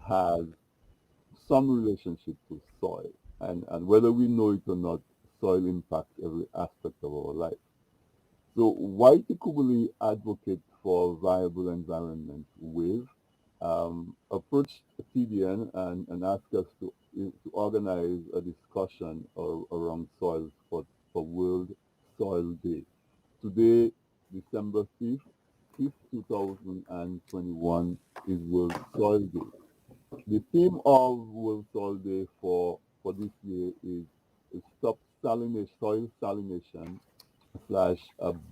has some relationship to soil. And whether we know it or not, soil impacts every aspect of our life. So White Kubuli advocate for viable environment with approached TDN and asked us to organize a discussion around soils for World Soil Day. Today, December 5th, 2021 is World Soil Day. The theme of World Soil Day for this year is Stop Soil Salination /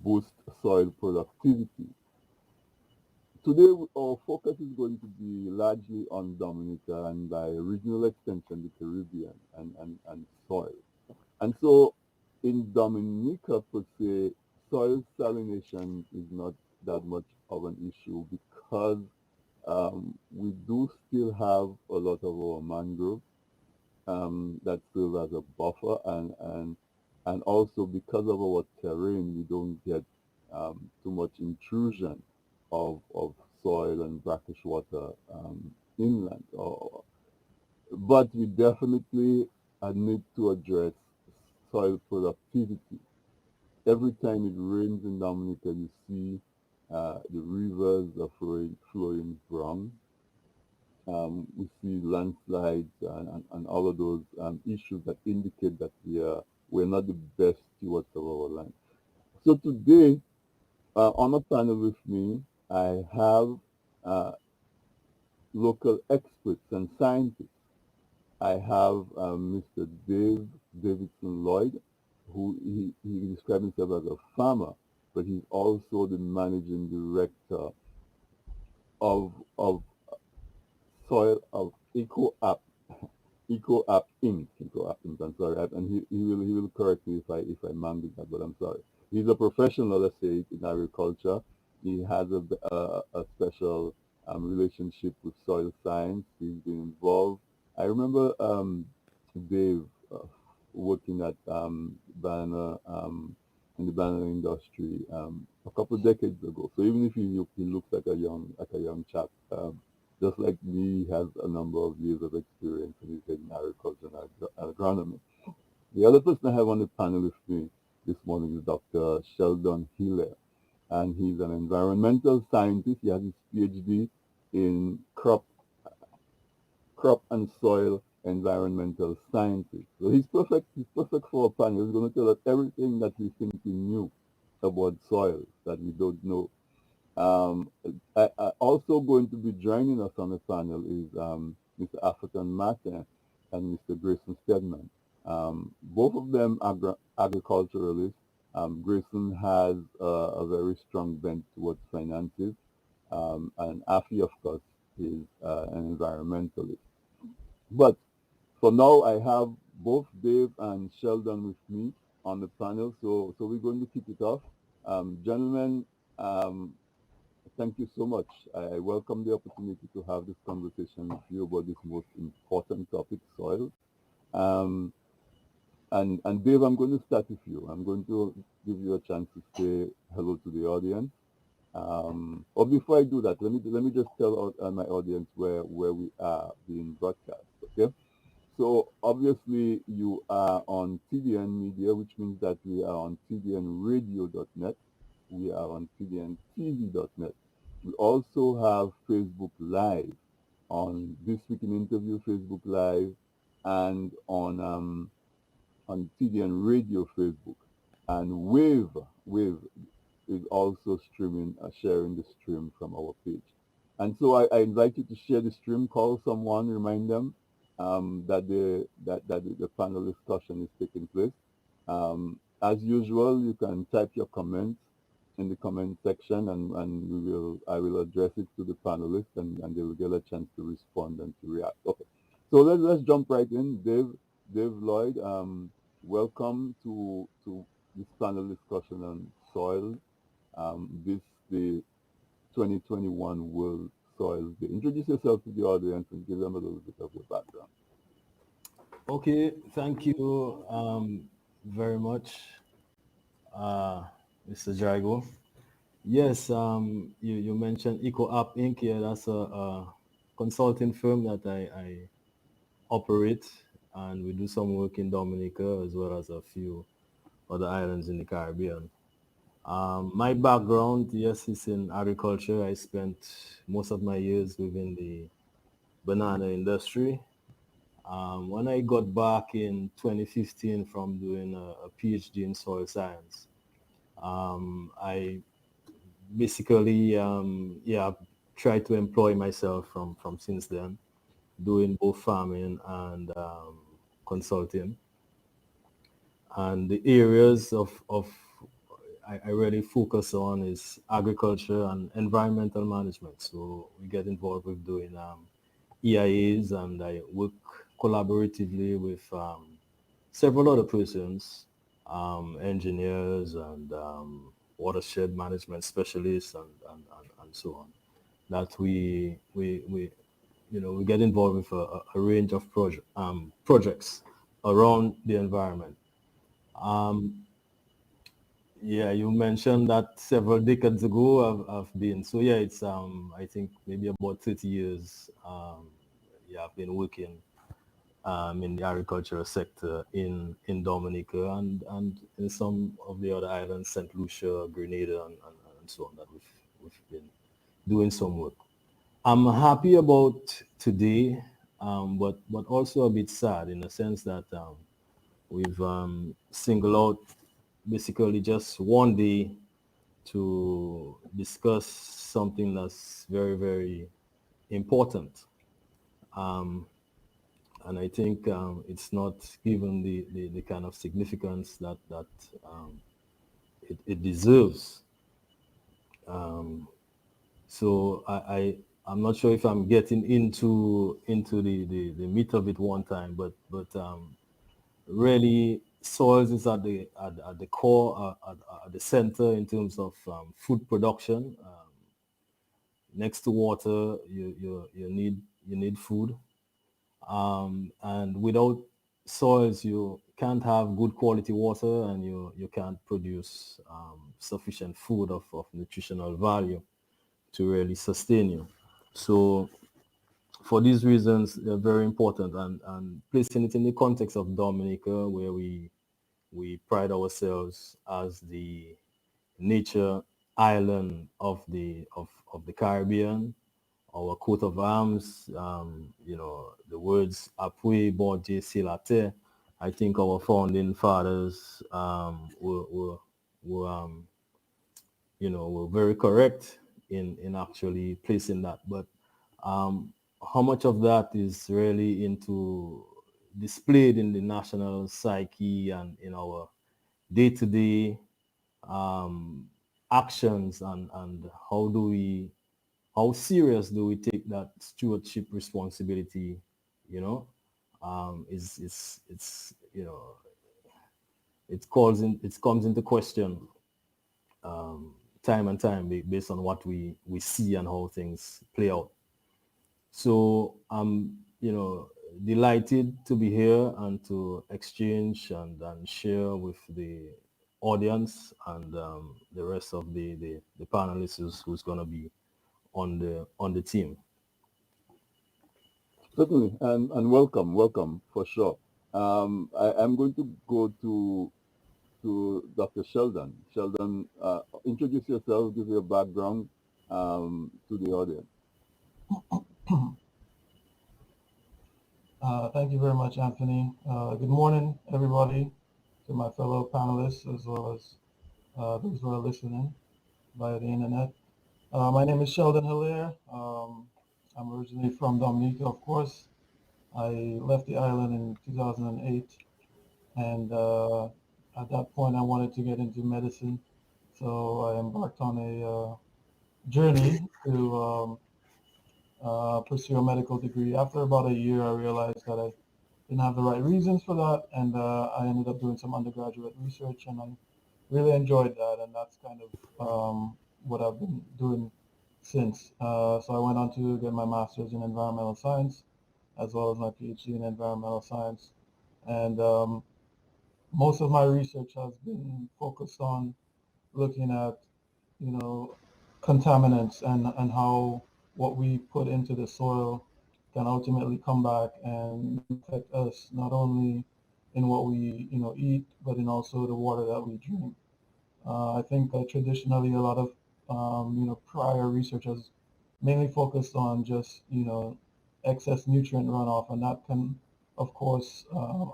Boost Soil Productivity. Today, our focus is going to be largely on Dominica and by regional extension, the Caribbean and soil. And so in Dominica, per se, soil salination is not that much of an issue because we do still have a lot of our mangroves that serve as a buffer, and also because of our terrain, we don't get too much intrusion of soil and brackish water inland. But we definitely need to address soil productivity. Every time it rains in Dominica, you see the rivers are flowing brown. We see landslides and all of those issues that indicate that we're not the best stewards of our land. So today, on a panel with me, I have uh, local experts and scientists. I have Mr. Davidson Lloyd, who he describes himself as a farmer, but he's also the managing director of soil of Eco App Inc. Eco App Inc. I'm sorry, and he will correct me if I mangle that, but I'm sorry. He's a professional, let's say, in agriculture. He has a special relationship with soil science. He's been involved. I remember Dave working at banner in the banner industry a couple of decades ago. So even if he looks like a young chap, just like me, he has a number of years of experience and he's in agriculture and agronomy. The other person I have on the panel with me this morning is Dr. Sheldon Hillaire, and he's an environmental scientist. He has his PhD in crop and soil environmental sciences. So he's perfect. He's perfect for a panel. He's going to tell us everything that we think we knew about soil that we don't know. Um, also going to be joining us on the panel is Mr. African Martin and Mr. Grayson Stedman. Both of them are agriculturalists. Grayson has a very strong bent towards finances, and Afi, of course, is an environmentalist. But for now, I have both Dave and Sheldon with me on the panel, so we're going to kick it off. Gentlemen, um, thank you so much. I welcome the opportunity to have this conversation with you about this most important topic, soil. Um, and Dave, I'm going to start with you. I'm going to give you a chance to say hello to the audience. Or before I do that, let me just tell my audience where we are being broadcast. Okay. So obviously you are on TDN Media, which means that we are on tdnradio.net. We are on tdntv.net. We also have Facebook Live on This Week in Interview Facebook Live and on TDN Radio Facebook. And Wave is also streaming, sharing the stream from our page. And so I invite you to share the stream, call someone, remind them that the panel discussion is taking place. As usual, you can type your comments in the comment section, and I will address it to the panelists, and they will get a chance to respond and to react. Okay, so let's jump right in. Dave Lloyd, welcome to this panel discussion on soil. This the 2021 World Soil Day. Introduce yourself to the audience and give them a little bit of your background. Okay, thank you very much, Mr. Jago. Yes, you mentioned Eco App Inc. Yeah, that's a consulting firm that I operate, and we do some work in Dominica as well as a few other islands in the Caribbean. My background, yes, is in agriculture. I spent most of my years within the banana industry. When I got back in 2015 from doing a PhD in soil science, I basically, yeah, tried to employ myself from since then, doing both farming and consulting. And the areas of I really focus on is agriculture and environmental management. So we get involved with doing EIAs, and I work collaboratively with several other persons, engineers and watershed management specialists and so on. That we we get involved with a range of projects around the environment. Um, yeah, you mentioned that several decades ago I've been. So yeah, it's I think maybe about 30 years. Yeah, I've been working in the agricultural sector in Dominica and in some of the other islands, St. Lucia, Grenada, and so on, that we've been doing some work. I'm happy about today, but also a bit sad in the sense that we've singled out basically just one day to discuss something that's very, very important. Um, and I think it's not given the kind of significance that um, it deserves. Um, so I'm not sure if I'm getting into the meat of it one time, but really soils is at the core, at the center in terms of food production. Next to water, you need food, and without soils, you can't have good quality water, and you can't produce sufficient food of nutritional value to really sustain you. So for these reasons, they're very important, and placing it in the context of Dominica, where we pride ourselves as the nature island of the Caribbean. Our coat of arms, the words "Apui Bonje Silate." I think our founding fathers were were very correct in actually placing that. But um, how much of that is really into displayed in the national psyche and in our day-to-day um, actions, and how serious do we take that stewardship responsibility, you know, is it's it comes into question time and time based on what we see and how things play out. So I'm, delighted to be here and to exchange and share with the audience and the rest of the panelists who's going to be on the team. Certainly, and welcome for sure. I'm going to go to Dr. Sheldon. Sheldon, introduce yourself, give your background to the audience. Thank you very much, Anthony. Good morning, everybody, to my fellow panelists, as well as those who are listening via the internet. My name is Sheldon Hillaire. I'm originally from Dominica, of course. I left the island in 2008, and at that point, I wanted to get into medicine. So I embarked on a journey to pursue a medical degree. After about a year, I realized that I didn't have the right reasons for that, and I ended up doing some undergraduate research, and I really enjoyed that, and that's kind of what I've been doing since. So I went on to get my master's in environmental science, as well as my PhD in environmental science, and most of my research has been focused on looking at, you know, contaminants and how what we put into the soil can ultimately come back and affect us not only in what we eat, but in also the water that we drink. I think traditionally a lot of prior research has mainly focused on just excess nutrient runoff, and that can of course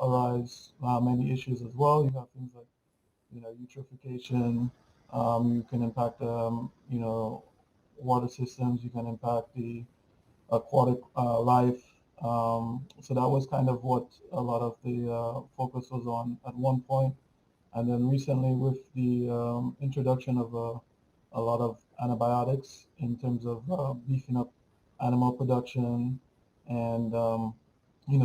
arise many issues as well. You have things like eutrophication. You can impact water systems. You can impact the aquatic life. So that was kind of what a lot of the focus was on at one point. And then recently, with the introduction of a lot of antibiotics in terms of beefing up animal production and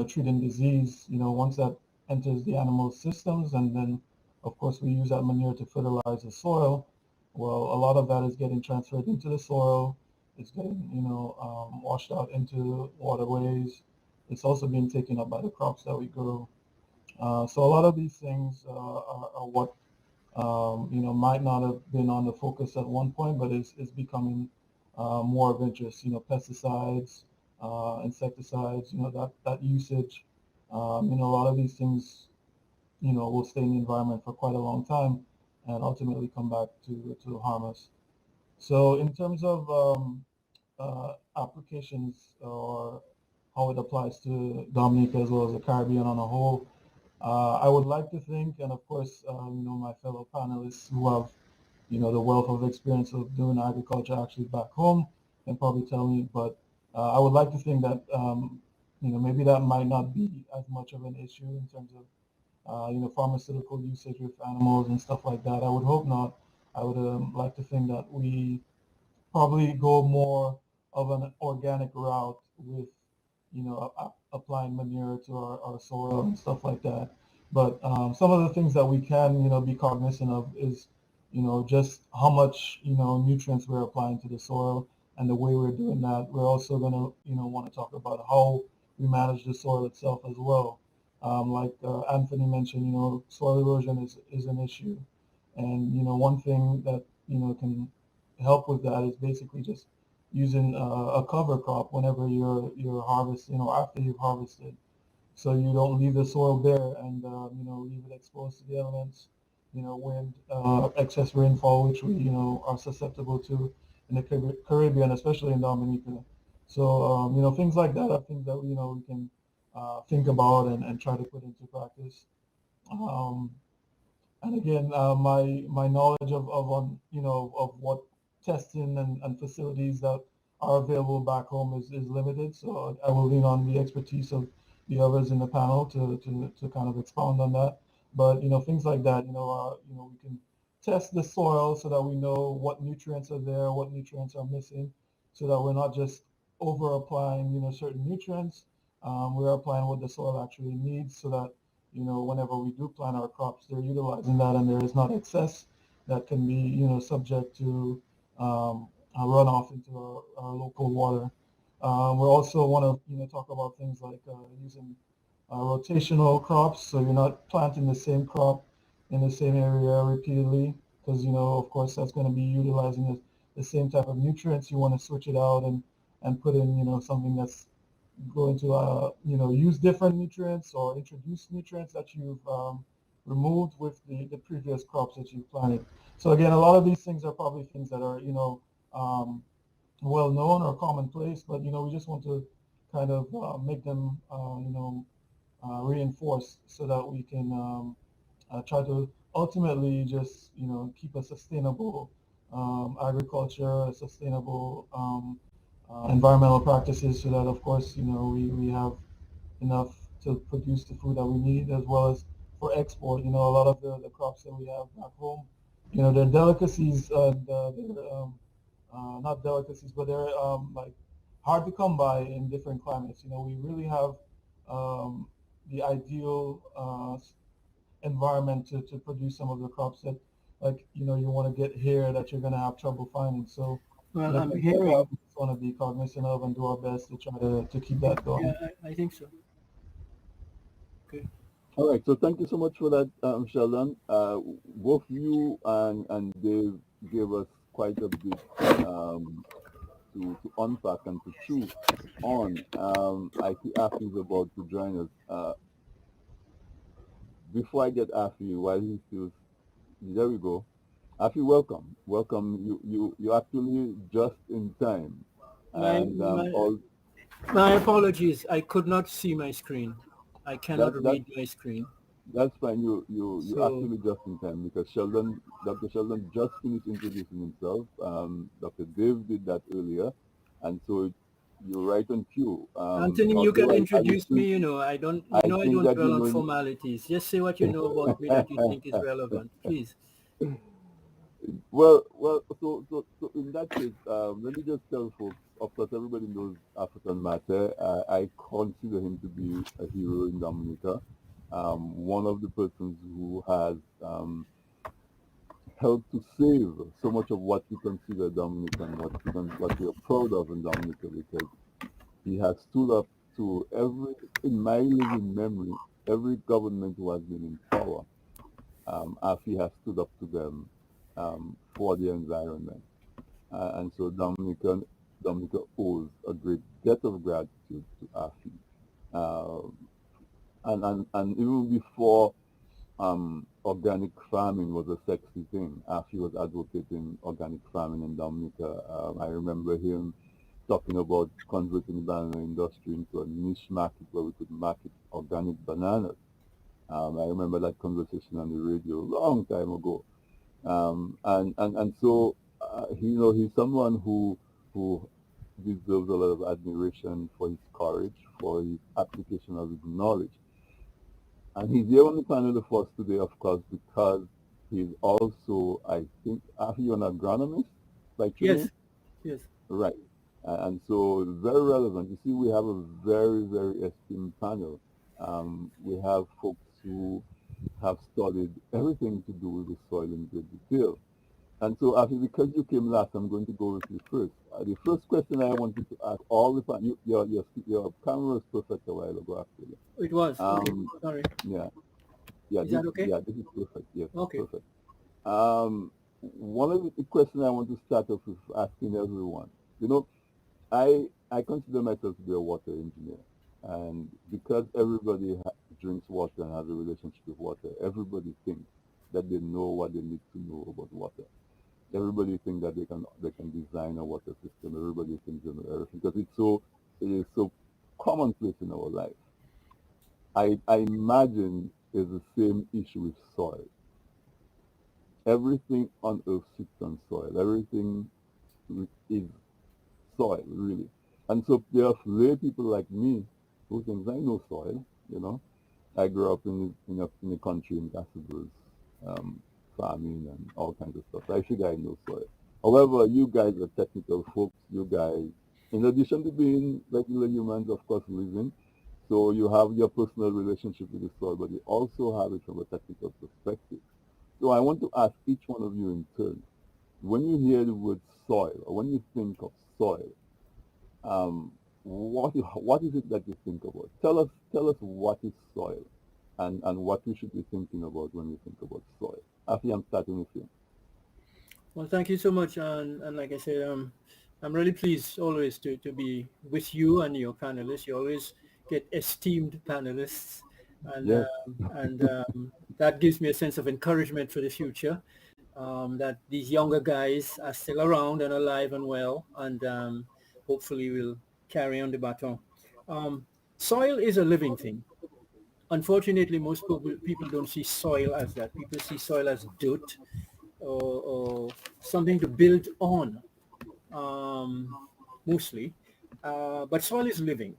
treating disease, once that enters the animal systems, and then of course we use that manure to fertilize the soil. Well, a lot of that is getting transferred into the soil. It's getting washed out into waterways. It's also being taken up by the crops that we grow. So a lot of these things are what might not have been on the focus at one point, but is becoming more of interest. Pesticides, insecticides, that usage. A lot of these things, will stay in the environment for quite a long time, and ultimately come back to harm us. So in terms of applications or how it applies to Dominica as well as the Caribbean on a whole, I would like to think, and of course, my fellow panelists who have, the wealth of experience of doing agriculture actually back home can probably tell me, but I would like to think that, maybe that might not be as much of an issue in terms of, pharmaceutical usage with animals and stuff like that. I would hope not. I would like to think that we probably go more of an organic route with, applying manure to our soil and stuff like that. But some of the things that we can, be cognizant of is, just how much, nutrients we're applying to the soil and the way we're doing that. We're also going to, want to talk about how we manage the soil itself as well. Like Anthony mentioned, soil erosion is an issue. And, one thing that, can help with that is basically just using a cover crop whenever you're harvesting or after you've harvested, so you don't leave the soil bare and leave it exposed to the elements, wind, excess rainfall, which we are susceptible to in the Caribbean, especially in Dominica. So things like that are things that we can think about and try to put into practice. Um, and again, my knowledge of of what testing and facilities that are available back home is limited. So I will lean on the expertise of the others in the panel to kind of expound on that. But things like that, we can test the soil so that we know what nutrients are there, what nutrients are missing, so that we're not just over applying certain nutrients. We're applying what the soil actually needs, so that whenever we do plant our crops, they're utilizing that, and there is not excess that can be, subject to a runoff into our local water. We also want to, talk about things like using rotational crops, so you're not planting the same crop in the same area repeatedly, because, of course, that's going to be utilizing the same type of nutrients. You want to switch it out and put in, something that's going to use different nutrients or introduce nutrients that you've removed with the previous crops that you've planted. So again, a lot of these things are probably things that are um, well known or commonplace, but we just want to kind of make them reinforced so that we can try to ultimately just keep a sustainable agriculture, a sustainable environmental practices, so that of course we have enough to produce the food that we need, as well as for export. A lot of the crops that we have back home, they're delicacies, and they're not delicacies, but they're like hard to come by in different climates. We really have the ideal environment to produce some of the crops that, like, you want to get here that you're going to have trouble finding. So Well, I'm things like that hearing. we just want to be cognizant of and do our best to try to keep that Yeah, going. I think so. Okay. All right, so thank you so much for that, Sheldon. Both you and Dave gave us quite a bit um, to unpack and to chew on. I see Afi is about to join us. Before I get Afi, while he's still there, we go. Afi, welcome, welcome. You actually just in time, My and my all my apologies. I could not see my screen. I cannot that read my screen. that's fine. You So actually just in time because Dr. Sheldon just finished introducing himself. Dr. Dave did that earlier, and so you're right on cue. Anthony, you can Although I introduce me. think I don't. I I think don't that you dwell on know. formalities. Just say what you know about me that you think is relevant, please. Well, so in that case, let me just tell folks. Of course, everybody knows African Matter. I consider him to be a hero in Dominica. One of the persons who has helped to save so much of what we consider Dominican, what we are proud of in Dominica, because he has stood up to in my living memory, every government who has been in power. Afi has stood up to them for the environment. And so Dominica owes a great debt of gratitude to Afi. Um, and even before organic farming was a sexy thing, Afi was advocating organic farming in Dominica. I remember him talking about converting the banana industry into a niche market where we could market organic bananas. I remember that conversation on the radio a long time ago. And so he's someone who deserves a lot of admiration for his courage, for his application of his knowledge. And he's here on the panel with us today, of course, because he's also, I think, are you an agronomist by training? Yes, yes. Right. And so very relevant. You see, we have a very, very esteemed panel. We have folks who have studied everything to do with the soil in great detail. And so, Afi, because you came last, I'm going to go with you first. The first question I wanted to ask all the panel, your camera was perfect a while ago, actually. It was okay. Um, Sorry. yeah, Is that okay? this is perfect. Yes, Okay. perfect. One of the questions I want to start off with asking everyone, you know, I consider myself to be a water engineer, and because everybody drinks water and has a relationship with water, everybody thinks that they know what they need to know about water. Everybody thinks that they can design a water system. Everybody thinks they know everything because it is so commonplace in our life. I imagine it's the same issue with soil. Everything on earth sits on soil. Everything is soil, really. And so there are lay people like me who thinks I know soil, you know. I grew up in a country in Castlebrooks, farming and all kinds of stuff. So I figure I know soil. However, you guys are technical folks. You guys, in addition to being regular humans, of course, living, so you have your personal relationship with the soil, but you also have it from a technical perspective. So I want to ask each one of you in turn, when you hear the word soil, or when you think of soil, um, what is it that you think about? Tell us what is soil, and what we should be thinking about when we think about soil. Afi, I'm starting with you. Well, thank you so much. And like I said, I'm really pleased always to be with you and your panelists. You always get esteemed panelists, and Yes. that gives me a sense of encouragement for the future. That these younger guys are still around and alive and well, and hopefully will carry on the baton. Um, Soil is a living thing. Unfortunately, most people don't see soil as that. People see soil as dirt, or something to build on, um, mostly. But soil is living.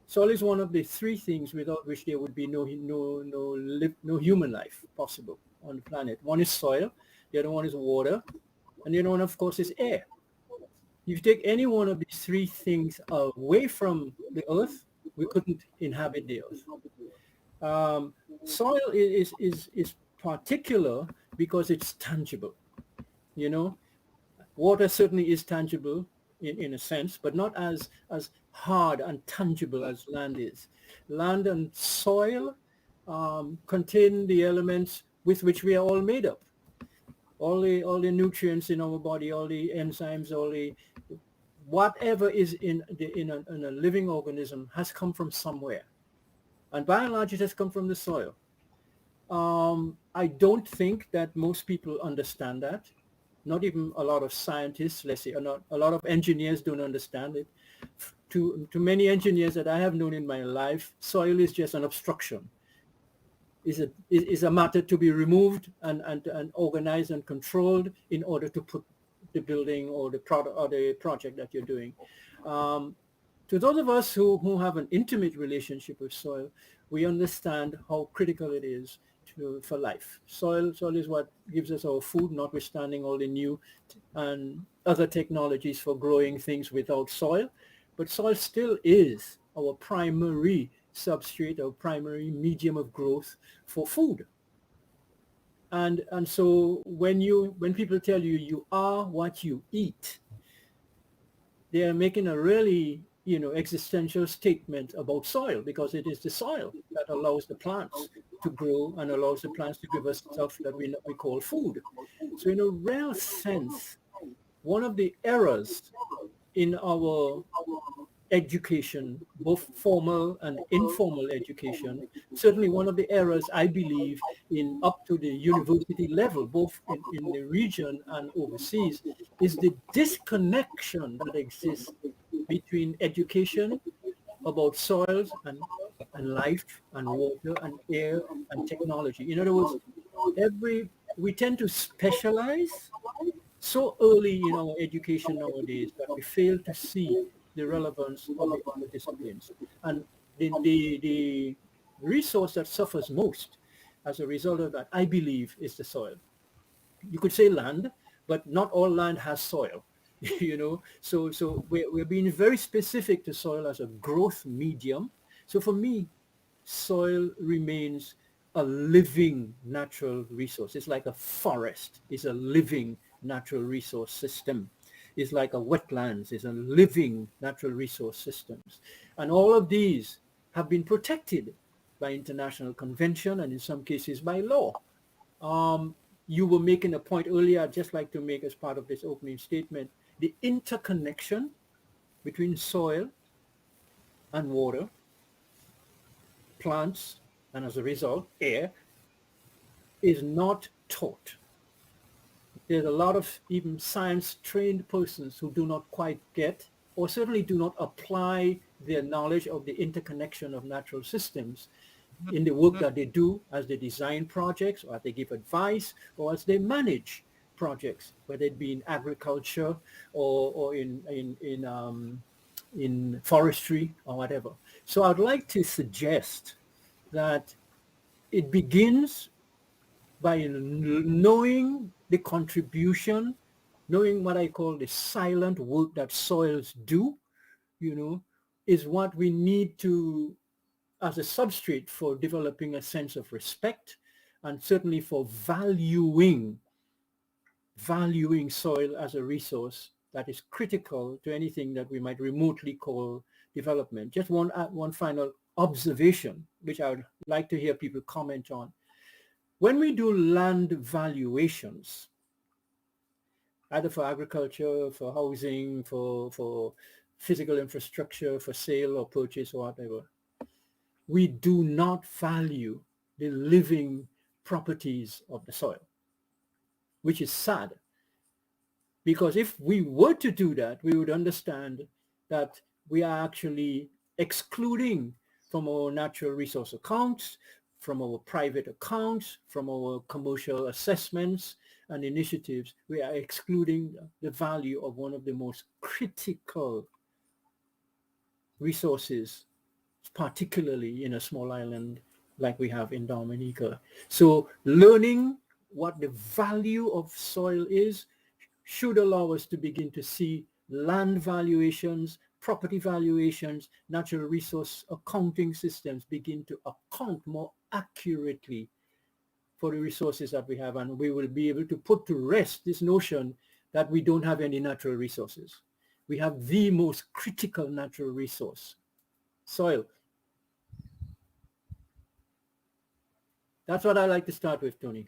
Soil is one of the three things without which there would be no human life possible on the planet. One is soil, the other one is water, and the other one, of course, is air. If you take any one of these three things away from the earth, we couldn't inhabit the earth. Soil is particular because it's tangible. You know, water certainly is tangible in a sense, but not as hard and tangible as land is. Land and soil contain the elements with which we are all made up. All the nutrients in our body, all the enzymes, all the whatever is in a living organism has come from somewhere. And by and large, it has come from the soil. I don't think that most people understand that. Not even a lot of scientists, let's say, or not a lot of engineers don't understand it. To many engineers that I have known in my life, soil is just an obstruction. Is a matter to be removed and organized and controlled in order to put the building or the product or the project that you're doing. To those of us who have an intimate relationship with soil, we understand how critical it is for life. Soil is what gives us our food, notwithstanding all the new and other technologies for growing things without soil. But soil still is our primary substrate, our primary medium of growth for food. And so when people tell you you are what you eat, they are making a really existential statement about soil, because it is the soil that allows the plants to grow and allows the plants to give us stuff that we call food. So in a real sense, one of the errors in our education, both formal and informal education, certainly one of the errors I believe in up to the university level, both in the region and overseas, is the disconnection that exists between education about soils and life and water and air and technology. In other words, we tend to specialize so early in our education nowadays that we fail to see the relevance of the other disciplines. And the resource that suffers most as a result of that, I believe, is the soil. You could say land, but not all land has soil. So we're being very specific to soil as a growth medium. So for me, soil remains a living natural resource. It's like a forest. It's a living natural resource system. Is like a wetlands, is a living natural resource systems. And all of these have been protected by international convention and in some cases by law. You were making a point earlier, I'd just like to make as part of this opening statement, the interconnection between soil and water, plants, and as a result, air, is not taught. There's a lot of even science-trained persons who do not quite get, or certainly do not apply their knowledge of the interconnection of natural systems in the work that they do as they design projects, or as they give advice, or as they manage projects, whether it be in agriculture or in forestry or whatever. So I'd like to suggest that it begins by knowing the contribution, knowing what I call the silent work that soils do, is what we need to, as a substrate for developing a sense of respect, and certainly for valuing soil as a resource that is critical to anything that we might remotely call development. Just one final observation, which I would like to hear people comment on. When we do land valuations, either for agriculture, for housing, for physical infrastructure, for sale or purchase or whatever, we do not value the living properties of the soil, which is sad. Because if we were to do that, we would understand that we are actually excluding from our natural resource accounts, from our private accounts, from our commercial assessments and initiatives, we are excluding the value of one of the most critical resources, particularly in a small island like we have in Dominica. So learning what the value of soil is should allow us to begin to see land valuations, property valuations, natural resource accounting systems begin to account more accurately for the resources that we have, and we will be able to put to rest this notion that we don't have any natural resources. We have the most critical natural resource, soil. That's what I like to start with, Tony.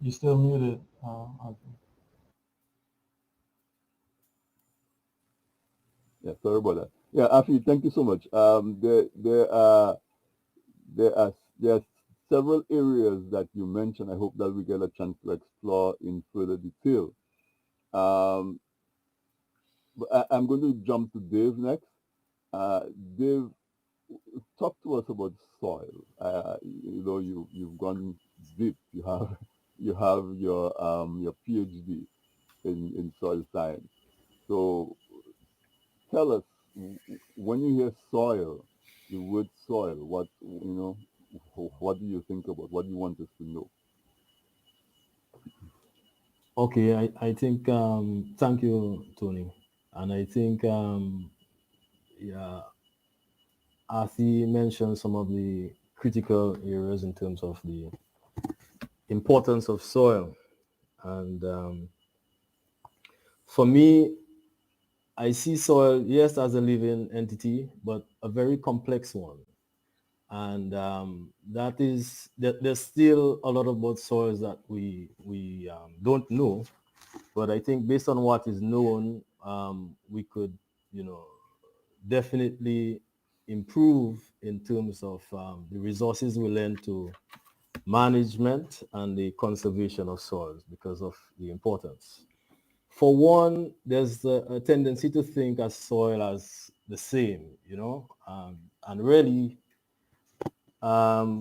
You're still muted, Anthony. Yeah, sorry about that. Yeah, Afi, thank you so much. There are there are several areas that you mentioned. I hope that we get a chance to explore in further detail. Um, but I'm going to jump to Dave next. Dave, talk to us about soil. You've gone deep. You have your PhD in soil science. So tell us, when you hear soil, the word soil, what do you think about? What do you want us to know? Okay, I think thank you, Tony. And I think yeah, Arthi mentioned some of the critical areas in terms of the importance of soil. And for me, I see soil, yes, as a living entity, but a very complex one. And there's still a lot about soils that we don't know. But I think based on what is known, we could, definitely improve in terms of the resources we lend to management and the conservation of soils because of the importance. For one, there's a tendency to think of soil as the same, and really um,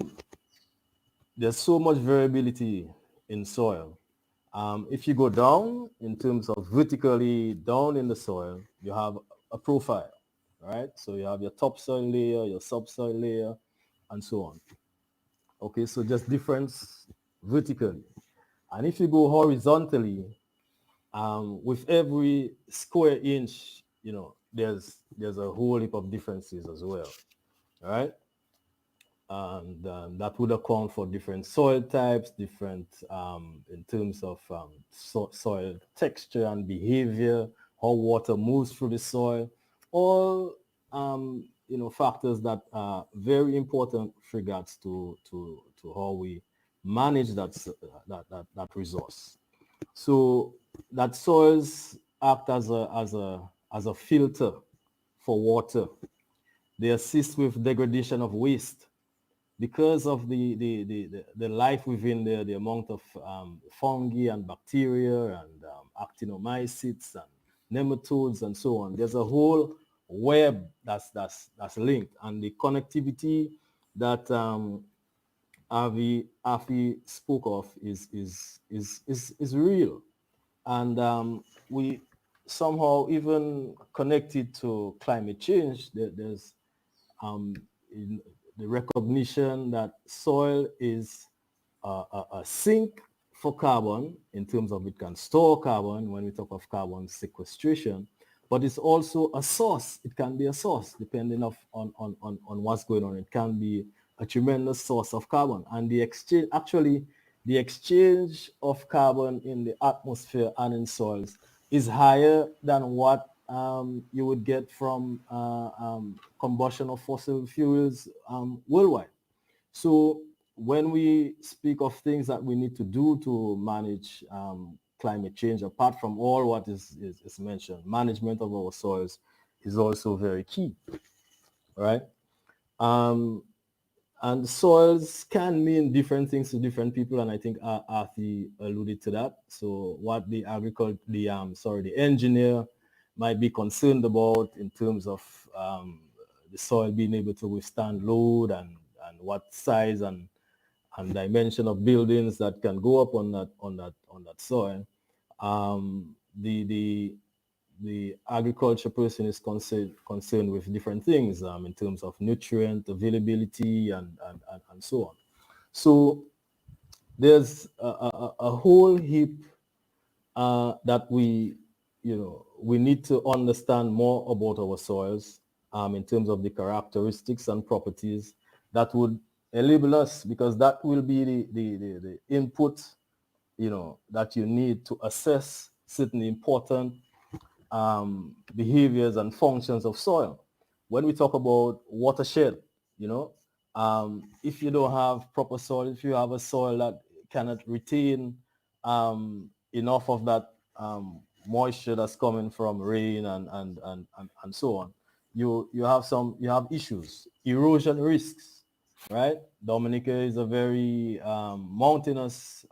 there's so much variability in soil. If you go down in terms of vertically down in the soil, you have a profile, right? So you have your topsoil layer, your subsoil layer, and so on. Okay, so just difference vertically. And if you go horizontally, with every square inch, there's a whole heap of differences as well, right? And that would account for different soil types, different in terms of soil texture and behavior, how water moves through the soil, all factors that are very important with regards to how we manage that resource. So that soils act as a filter for water. They assist with degradation of waste because of the life within there, the amount of fungi and bacteria and actinomycetes and nematodes and so on. There's a whole web that's linked, and the connectivity that Avi spoke of is real, and we somehow even connected to climate change. There's in the recognition that soil is a sink for carbon in terms of it can store carbon when we talk of carbon sequestration, but it's also a source. It can be a source depending on what's going on. It can be a tremendous source of carbon, and the exchange of carbon in the atmosphere and in soils is higher than what you would get from combustion of fossil fuels worldwide. So when we speak of things that we need to do to manage climate change, apart from all what is mentioned, management of our soils is also very key, right? Um, and soils can mean different things to different people, and I think Arthi alluded to that. So what the engineer might be concerned about in terms of the soil being able to withstand load and what size and dimension of buildings that can go up on that soil. The agriculture person is concerned with different things in terms of nutrient availability and so on. So there's a whole heap that we need to understand more about our soils in terms of the characteristics and properties that would enable us, because that will be the input that you need to assess certain important behaviors and functions of soil. When we talk about watershed, if you don't have proper soil, if you have a soil that cannot retain enough of that moisture that's coming from rain and so on, you have issues, erosion risks, right? Dominica is a very mountainous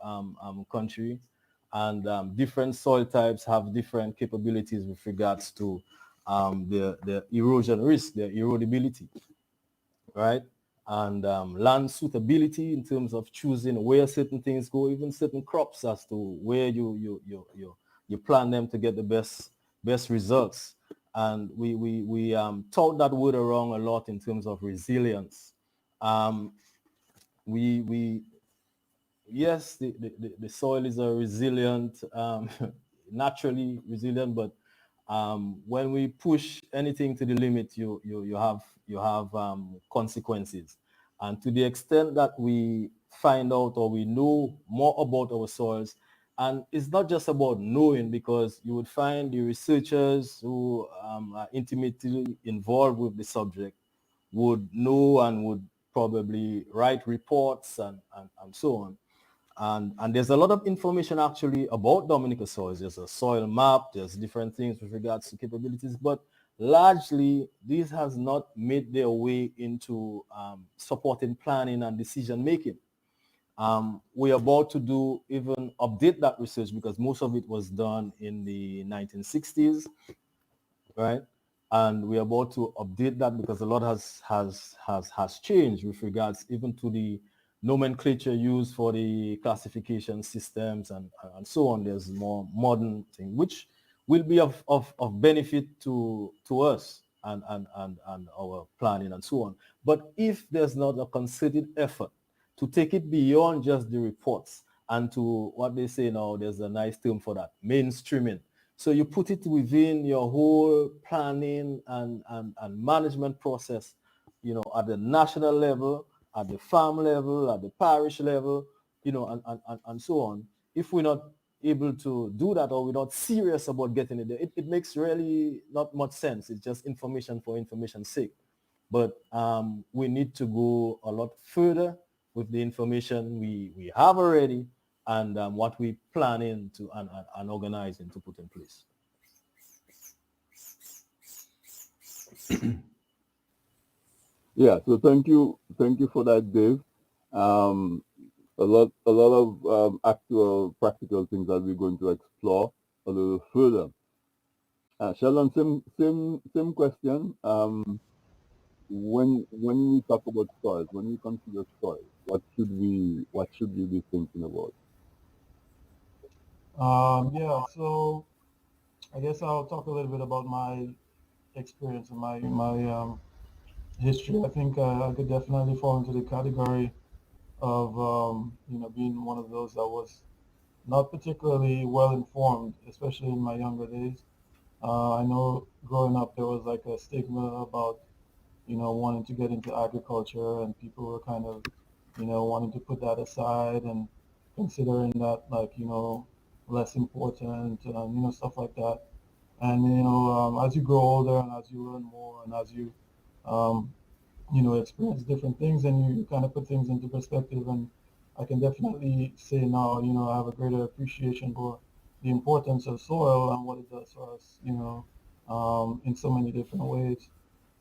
country, and different soil types have different capabilities with regards to the erosion risk, the erodibility, right? And land suitability in terms of choosing where certain things go, even certain crops, as to where you plant them to get the best results. And we taught that word around a lot in terms of resilience. Um, we yes, the soil is a resilient, naturally resilient, but when we push anything to the limit, you have consequences. And to the extent that we find out or we know more about our soils, and it's not just about knowing, because you would find the researchers who are intimately involved with the subject would know and would probably write reports and so on. And there's a lot of information actually about Dominica soils. There's a soil map, there's different things with regards to capabilities, but largely this has not made their way into supporting planning and decision making. We're about to do even update that research, because most of it was done in the 1960s, right? And we're about to update that because a lot has changed with regards even to the nomenclature used for the classification systems and so on. There's more modern thing, which will be of benefit to us and our planning and so on. But if there's not a concerted effort to take it beyond just the reports and to what they say now, there's a nice term for that, mainstreaming. So you put it within your whole planning and management process, at the national level, at the farm level, at the parish level, and so on. If we're not able to do that, or we're not serious about getting it there, it makes really not much sense. It's just information for information's sake. But we need to go a lot further with the information we have already, and what we planning to and organizing to put in place. Yeah, so thank you for that, Dave. Um, a lot of actual practical things that we're going to explore a little further. Sheldon, same question. When we talk about soils, when we consider soil, what should we be thinking about? Yeah, so I guess I'll talk a little bit about my experience and my history. I think I could definitely fall into the category of being one of those that was not particularly well informed, especially in my younger days. I know growing up there was like a stigma about wanting to get into agriculture, and people were kind of wanting to put that aside and considering that like less important, stuff like that. And as you grow older and as you learn more and as you um, experience different things, and you kind of put things into perspective. And I can definitely say now, I have a greater appreciation for the importance of soil and what it does for us, in so many different ways.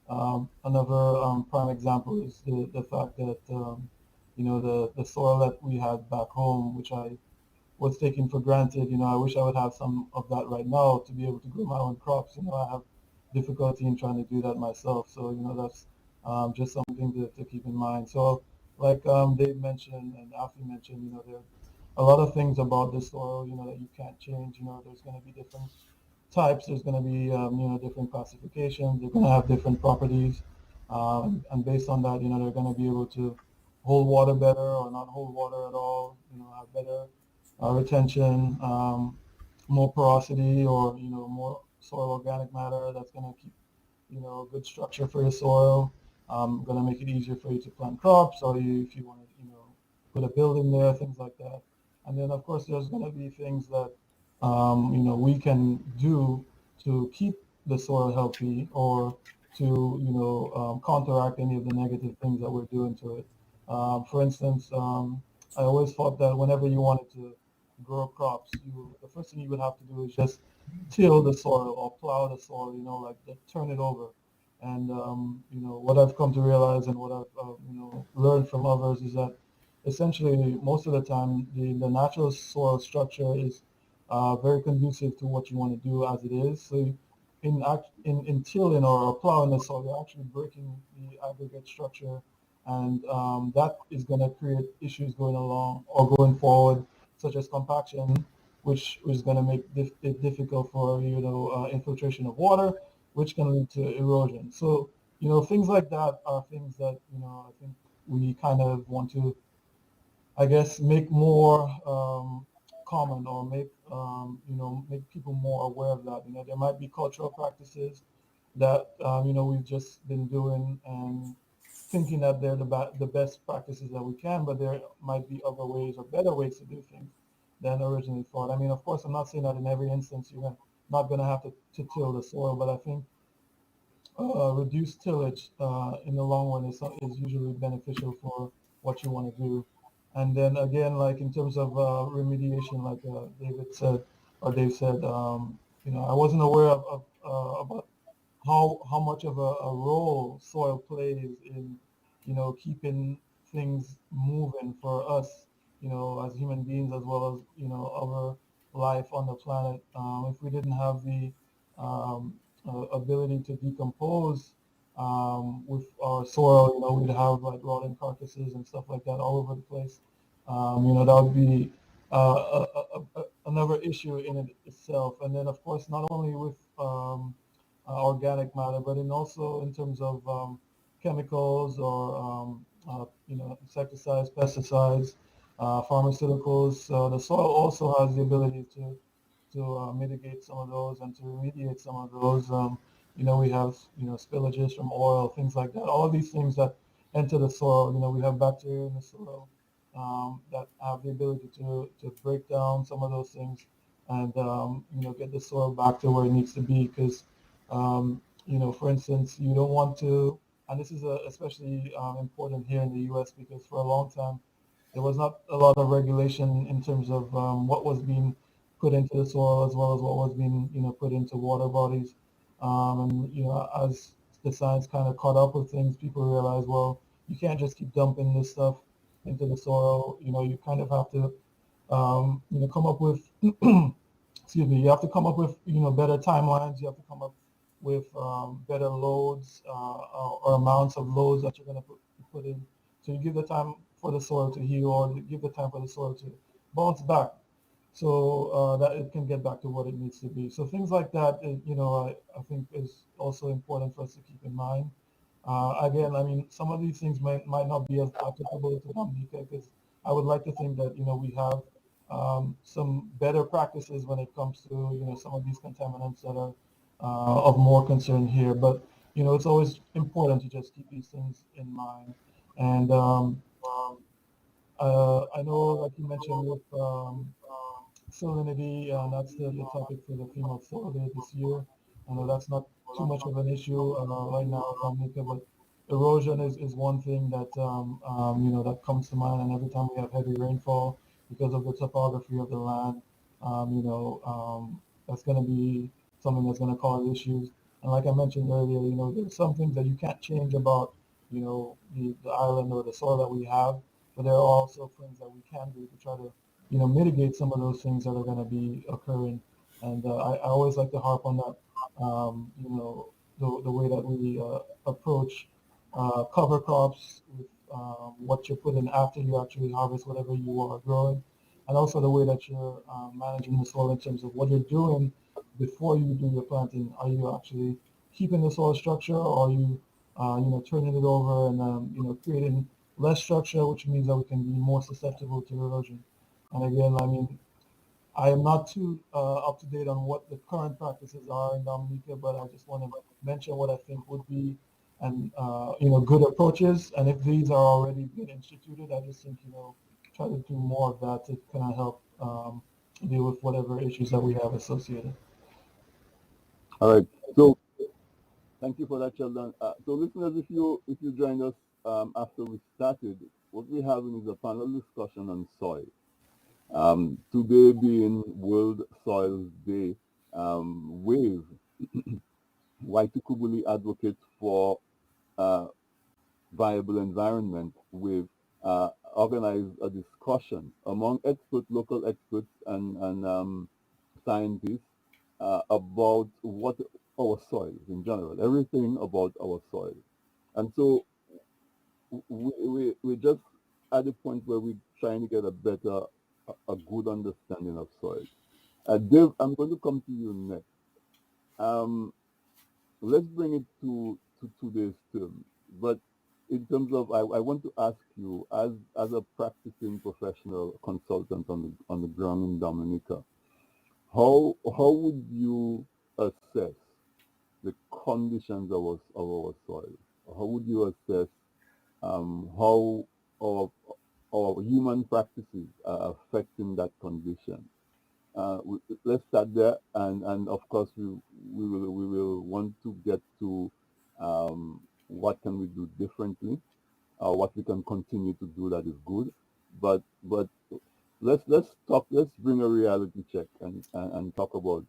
Another prime example is the fact that, the soil that we had back home, which I was taken for granted. I wish I would have some of that right now to be able to grow my own crops. I have difficulty in trying to do that myself. So, that's just something to keep in mind. So, like Dave mentioned and Afi mentioned, there are a lot of things about the soil, that you can't change. There's going to be different types. There's going to be, different classifications. They're going to have different properties. And based on that, they're going to be able to hold water better or not hold water at all, have better retention, more porosity, or more soil organic matter that's going to keep good structure for your soil. Going to make it easier for you to plant crops, or if you want to put a building there, things like that. And then of course there's going to be things that we can do to keep the soil healthy, or to counteract any of the negative things that we're doing to it. For instance, I always thought that whenever you wanted to grow crops, the first thing you would have to do is just till the soil or plow the soil, like turn it over. And what I've come to realize and what I've learned from others is that essentially most of the time the natural soil structure is very conducive to what you want to do as it is. So in tilling or plowing the soil, you're actually breaking the aggregate structure, and that is going to create issues going along or going forward, such as compaction, which is going to make it difficult for infiltration of water, which can lead to erosion. So things like that are things that I think we kind of want to, I guess, make more common, or make people more aware of that. There might be cultural practices that we've just been doing and thinking that they're the best practices that we can, but there might be other ways or better ways to do things than originally thought. I mean, of course, I'm not saying that in every instance you're not going to have to till the soil, but I think reduced tillage in the long run is usually beneficial for what you want to do. And then again, like in terms of remediation, like David said, or Dave said, I wasn't aware of about how much of a role soil plays in, keeping things moving for us, as human beings, as well as, other life on the planet. If we didn't have the um, ability to decompose with our soil, we'd have like rotting carcasses and stuff like that all over the place. That would be another issue in it itself. And then, of course, not only with organic matter, but also in terms of chemicals or insecticides, pesticides, pharmaceuticals. The soil also has the ability to mitigate some of those and to remediate some of those. We have spillages from oil, things like that. All of these things that enter the soil. We have bacteria in the soil that have the ability to break down some of those things and get the soil back to where it needs to be. Because for instance, you don't want to, and this is especially important here in the U.S. because for a long time there was not a lot of regulation in terms of what was being put into the soil as well as what was being put into water bodies. And as the science kind of caught up with things, people realized, well, you can't just keep dumping this stuff into the soil. You kind of have to come up with excuse me, you have to come up with better timelines. You have to come up with better loads or amounts of loads that you're going to put in. So you give the time for the soil to heal, or you give the time for the soil to bounce back, so that it can get back to what it needs to be. So things like that, I think is also important for us to keep in mind. Again, I mean, some of these things might not be as applicable to Dominica, because I would like to think that we have some better practices when it comes to some of these contaminants that are of more concern here. But it's always important to just keep these things in mind. And I know, like you mentioned, with salinity, and that's the topic for the theme of Florida this year. I know that's not too much of an issue right now in Dominica, but erosion is one thing that that comes to mind. And every time we have heavy rainfall, because of the topography of the land, that's going to be something that's going to cause issues. And like I mentioned earlier, there's some things that you can't change about the island or the soil that we have, but there are also things that we can do to try to mitigate some of those things that are going to be occurring. And I always like to harp on that, the way that we approach cover crops with what you're putting after you actually harvest whatever you are growing, and also the way that you're managing the soil in terms of what you're doing before you do your planting. Are you actually keeping the soil structure, or are you, turning it over and, creating less structure, which means that we can be more susceptible to erosion. And again, I mean, I am not too up to date on what the current practices are in Dominica, but I just want to mention what I think would be and good approaches. And if these are already being instituted, I just think try to do more of that to kind of help deal with whatever issues that we have associated. All right. So thank you for that, Sheldon. So listeners, if you joined us after we started, what we're having is a panel discussion on soil. Today being World Soils Day, WAVE, Whitey Kubuli advocates for uh, viable environment. We've organized a discussion among experts, local experts, and scientists about what our soils in general, everything about our soil. And so we're just at the point where we're trying to get a better, a good understanding of soil. Dave, I'm going to come to you next. Um, let's bring it to today's term. But in terms of, I want to ask you, as a practicing professional consultant on the ground in Dominica, how would you assess the conditions of our soil? How would you assess how our, our human practices are affecting that condition? Let's start there, and of course we will want to get to what can we do differently, what we can continue to do that is good, but let's bring a reality check and talk about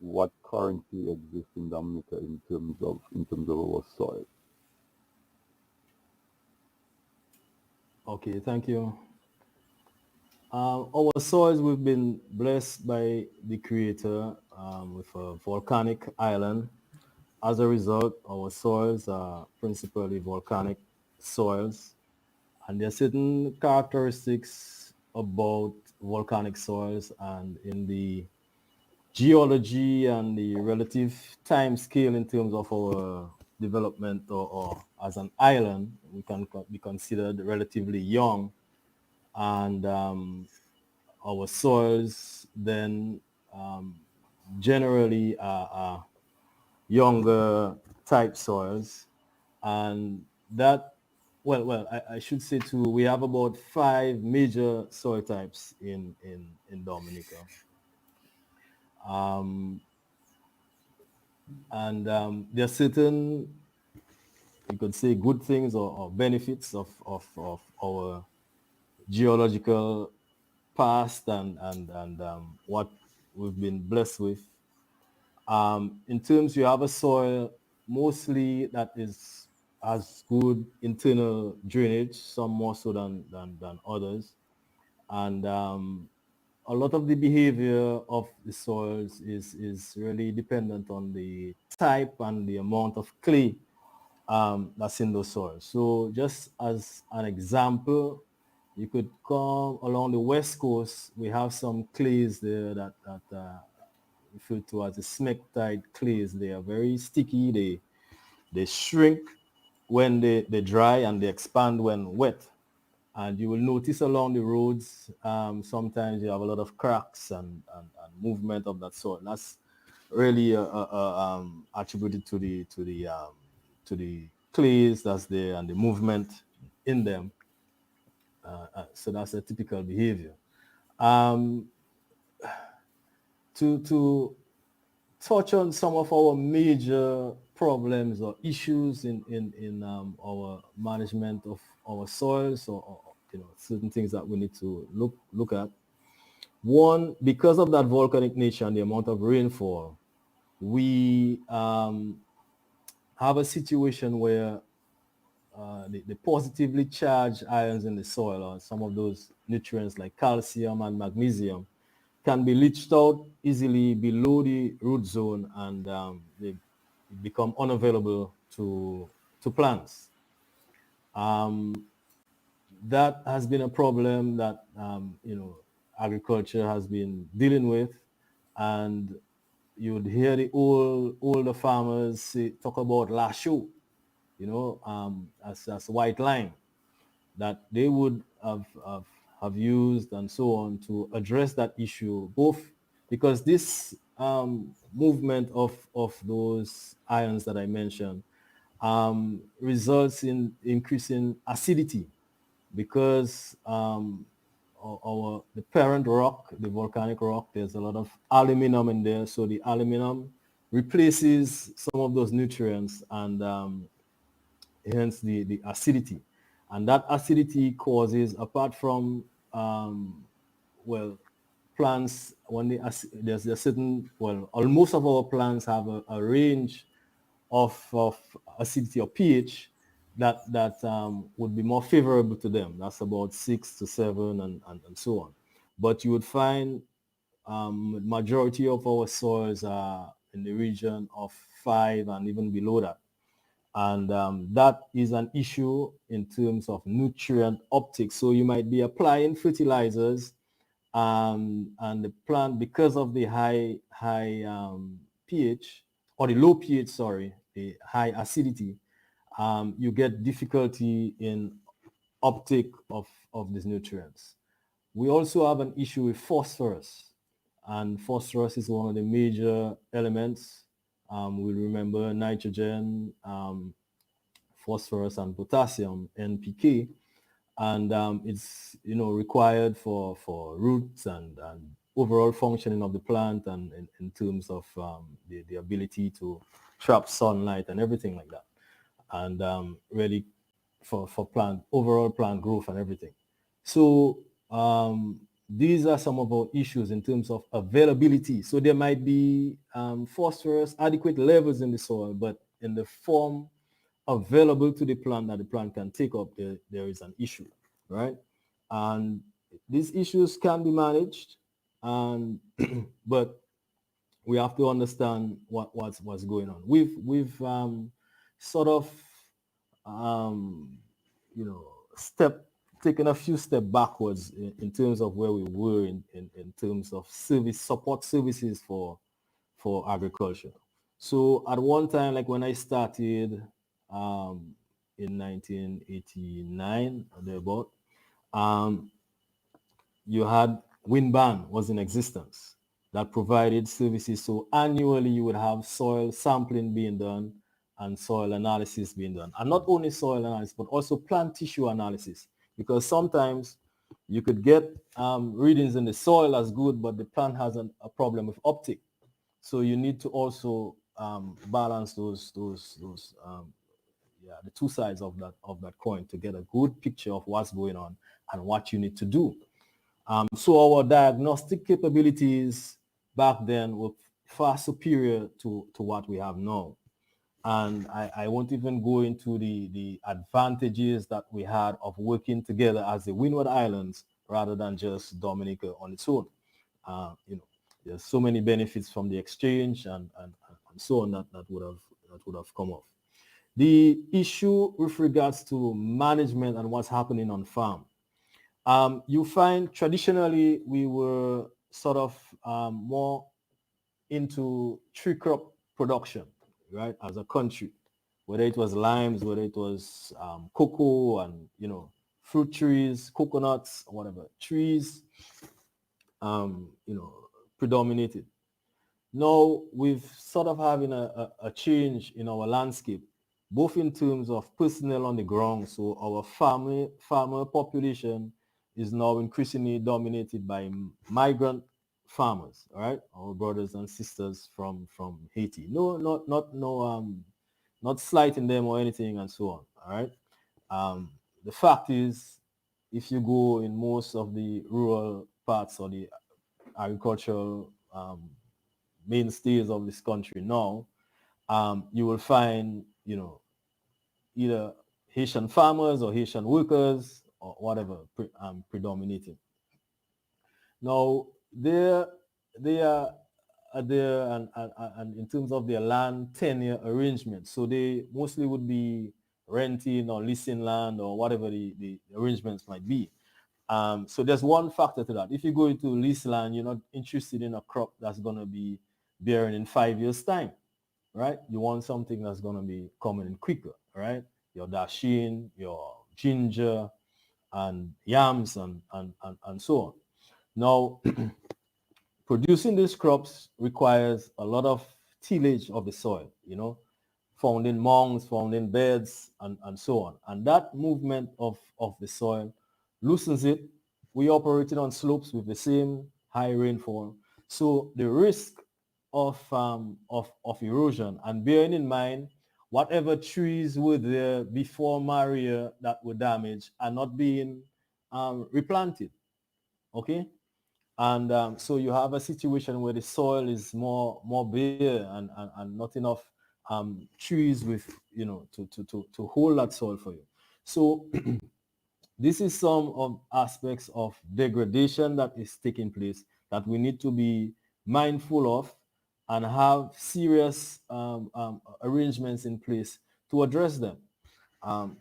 what currently exists in Dominica in terms of our soil. Okay, thank you. Our soils, we've been blessed by the Creator with a volcanic island. As a result, our soils are principally volcanic soils, and there are certain characteristics about volcanic soils and in the geology and the relative time scale in terms of our development or as an island, we can be considered relatively young, and our soils then um, generally are younger type soils, and that I should say too, we have about 5 major soil types in Dominica. Um, and there are certain, you could say, good things or benefits of our geological past and what we've been blessed with. In terms, you have a soil mostly that is has good internal drainage, some more so than others. And a lot of the behavior of the soils is really dependent on the type and the amount of clay that's in those soils. So just as an example, you could come along the west coast. We have some clays there that referred to as the smectite clays. They are very sticky. They shrink when they dry and they expand when wet. And you will notice along the roads, sometimes you have a lot of cracks and movement of that sort. That's really attributed to the clays that's there and the movement in them. So that's a typical behavior. Um, to touch on some of our major problems or issues in our management of our soils, or certain things that we need to look at. One, because of that volcanic nature and the amount of rainfall, we have a situation where the positively charged ions in the soil, or some of those nutrients like calcium and magnesium, can be leached out easily below the root zone, and they become unavailable to plants. That has been a problem that agriculture has been dealing with, and you would hear the older farmers talk about lasho, as white lime that they would have used and so on to address that issue, both because this movement of those ions that I mentioned results in increasing acidity, because the parent rock, the volcanic rock, there's a lot of aluminum in there. So the aluminum replaces some of those nutrients, and hence the acidity. And that acidity causes, apart from plants, when there's a certain, almost of our plants have a range of acidity or pH that would be more favorable to them. That's about 6 to 7 and so on. But you would find majority of our soils are in the region of 5 and even below that. And that is an issue in terms of nutrient uptake. So you might be applying fertilizers and the plant, because of the high pH, or the low pH, sorry, the high acidity, you get difficulty in uptake of these nutrients. We also have an issue with phosphorus, and phosphorus is one of the major elements. We'll remember nitrogen, phosphorus, and potassium, NPK, and it's required for roots and overall functioning of the plant, and in terms of the ability to trap sunlight and everything like that, and really for plant overall plant growth and everything. So these are some of our issues in terms of availability. So there might be phosphorus, adequate levels in the soil, but in the form available to the plant that the plant can take up, there is an issue, right? And these issues can be managed, and but we have to understand what's going on. We've sort of taken a few steps backwards in terms of where we were in terms of support services for agriculture. So at one time, like when I started in 1989, thereabout, you had WinBan was in existence that provided services. So annually you would have soil sampling being done and soil analysis being done. And not only soil analysis, but also plant tissue analysis. Because sometimes you could get readings in the soil as good, but the plant has a problem with uptake. So you need to also balance those the two sides of that coin to get a good picture of what's going on and what you need to do. So our diagnostic capabilities back then were far superior to what we have now. And I won't even go into the advantages that we had of working together as the Windward Islands rather than just Dominica on its own. There's so many benefits from the exchange and so on that would have come off. The issue with regards to management and what's happening on farm. You find traditionally we were sort of more into tree crop production, right, as a country, whether it was limes, whether it was cocoa and fruit trees, coconuts, whatever trees, predominated. Now we've sort of having a change in our landscape, both in terms of personnel on the ground. So our farmer population is now increasingly dominated by migrant farmers, all right, our brothers and sisters from Haiti. Not slighting them or anything and so on, all right. The fact is, if you go in most of the rural parts or the agricultural mainstays of this country now, you will find either Haitian farmers or Haitian workers or whatever predominating. Now they are there and in terms of their land tenure arrangement, so they mostly would be renting or leasing land or whatever the arrangements might be. So there's one factor to that. If you go into lease land, you're not interested in a crop that's going to be bearing in 5 years time, right? You want something that's going to be coming in quicker, right? Your dasheen, your ginger, and yams, and so on. Now, producing these crops requires a lot of tillage of the soil, found in mounds, found in beds, and so on. And that movement of the soil loosens it. We operated on slopes with the same high rainfall. So the risk of erosion, and bearing in mind whatever trees were there before Maria that were damaged are not being replanted, okay? And so you have a situation where the soil is more bare and not enough trees with, to hold that soil for you. So this is some of aspects of degradation that is taking place that we need to be mindful of and have serious arrangements in place to address them,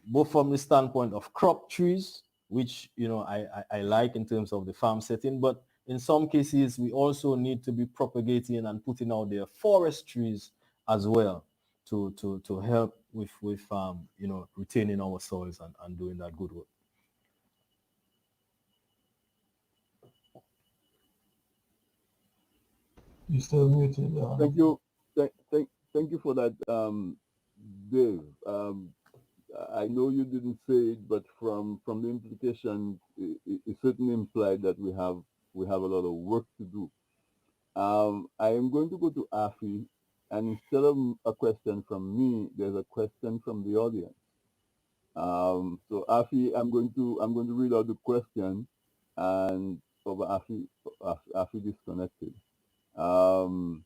both from the standpoint of crop trees, which I like in terms of the farm setting, but in some cases we also need to be propagating and putting out there forest trees as well to help with retaining our soils and doing that good work. You're still muted. Thank you. Thank you for that, Dave. I know you didn't say it, but from the implications, it certainly implied that we have a lot of work to do. I am going to go to Afi, and instead of a question from me, there's a question from the audience. So Afi, I'm going to read out the question, and over Afi disconnected. Um,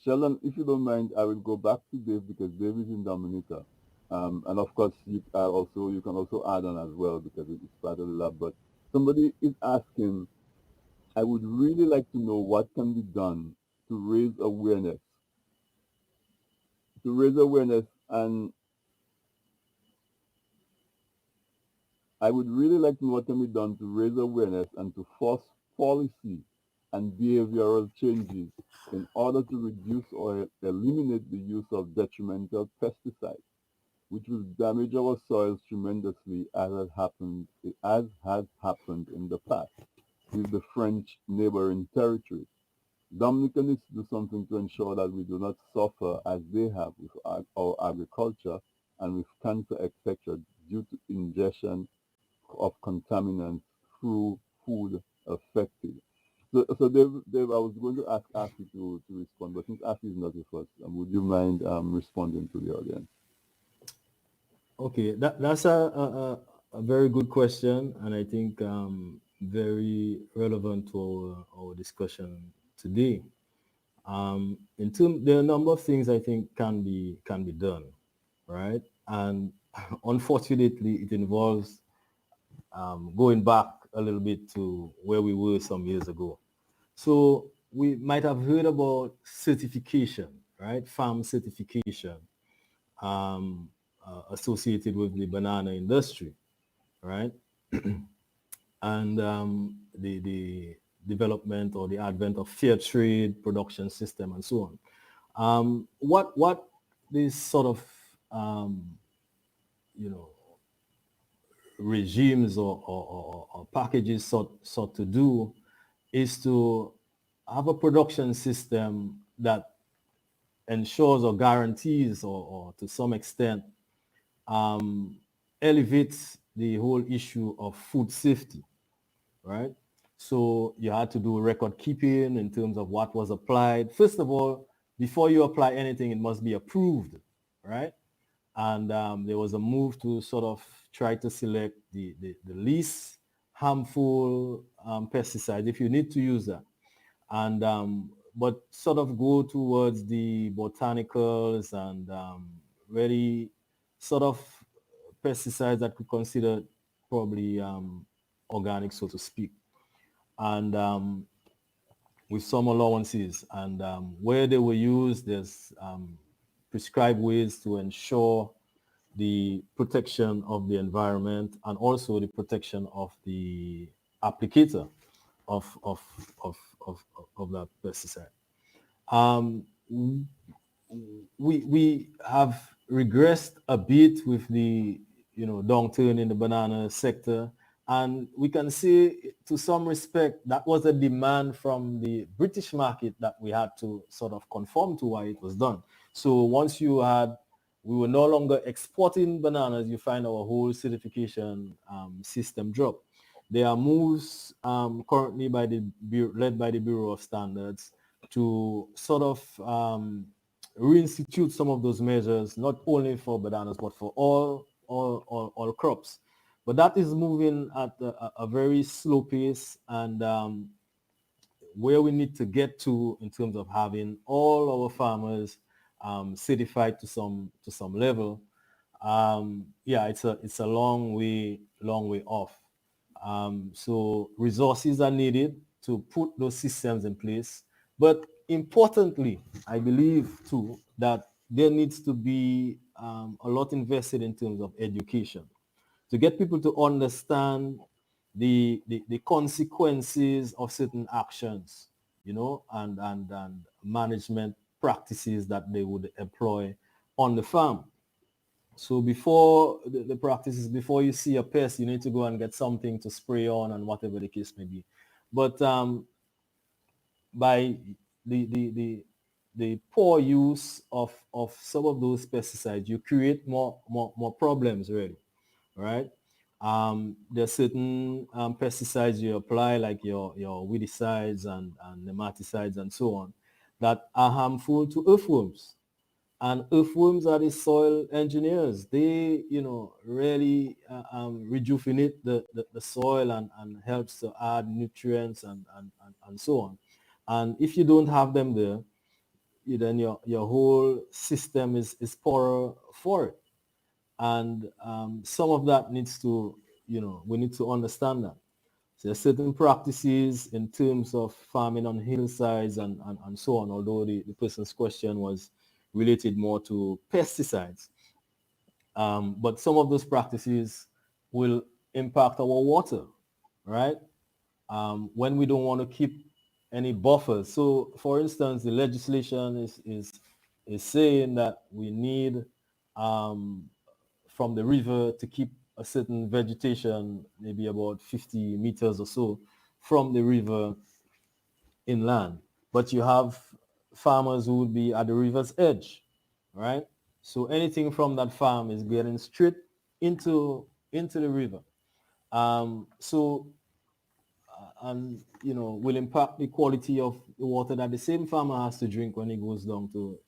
Sheldon, if you don't mind, I will go back to Dave because Dave is in Dominica. And of course, you can also add on as well because it's part of the lab. But somebody is asking, I would really like to know what can be done to raise awareness, and I would really like to know what can be done to raise awareness and to force policy and behavioral changes in order to reduce or eliminate the use of detrimental pesticides, which will damage our soils tremendously as has happened in the past with the French neighboring territories. Dominica needs to do something to ensure that we do not suffer as they have with our agriculture and with cancer, etc., due to ingestion of contaminants through food affected. So Dave, I was going to ask Afi to respond, but since Afi is not with us, would you mind responding to the audience? Okay, that's a very good question, and I think very relevant to our discussion today. There are a number of things I think can be done, right? And unfortunately, it involves going back a little bit to where we were some years ago. So we might have heard about certification, right? Farm certification associated with the banana industry, right? And the development or the advent of fair trade production system and so on. What these sort of regimes or packages sought to do is to have a production system that ensures or guarantees or to some extent elevates the whole issue of food safety, right? So you had to do record keeping in terms of what was applied. First of all, before you apply anything, it must be approved, right? And there was a move to sort of try to select the least harmful pesticides if you need to use that. And but sort of go towards the botanicals and really sort of pesticides that we consider probably organic, so to speak, and with some allowances. And where they were used, there's prescribed ways to ensure the protection of the environment and also the protection of the applicator of that pesticide. Um, we have regressed a bit with the downturn in the banana sector, and we can see to some respect that was a demand from the British market that we had to sort of conform to why it was done. So once we were no longer exporting bananas, you find our whole certification system drop. There are moves currently led by the Bureau of Standards to sort of reinstitute some of those measures, not only for bananas, but for all crops. But that is moving at a very slow pace, and where we need to get to in terms of having all our farmers certified to some level, yeah, it's a long way off. So resources are needed to put those systems in place. But importantly, I believe too that there needs to be a lot invested in terms of education to get people to understand the consequences of certain actions, and management practices that they would employ on the farm. So before the practices, before you see a pest, you need to go and get something to spray on and whatever the case may be. But by the poor use of some of those pesticides, you create more problems really, right? There are certain pesticides you apply, like your weedicides and nematicides and so on, that are harmful to earthworms. And earthworms are the soil engineers. They, really rejuvenate the soil and helps to add nutrients and so on. And if you don't have them there, then your whole system is poorer for it. And some of that needs to, we need to understand that. So there are certain practices in terms of farming on hillsides and so on, although the person's question was related more to pesticides. But some of those practices will impact our water, right? When we don't want to keep any buffers. So for instance, the legislation is saying that we need from the river to keep a certain vegetation, maybe about 50 meters or so from the river inland. But you have farmers who would be at the river's edge, right? So anything from that farm is getting straight into the river. So and will impact the quality of the water that the same farmer has to drink when he goes down to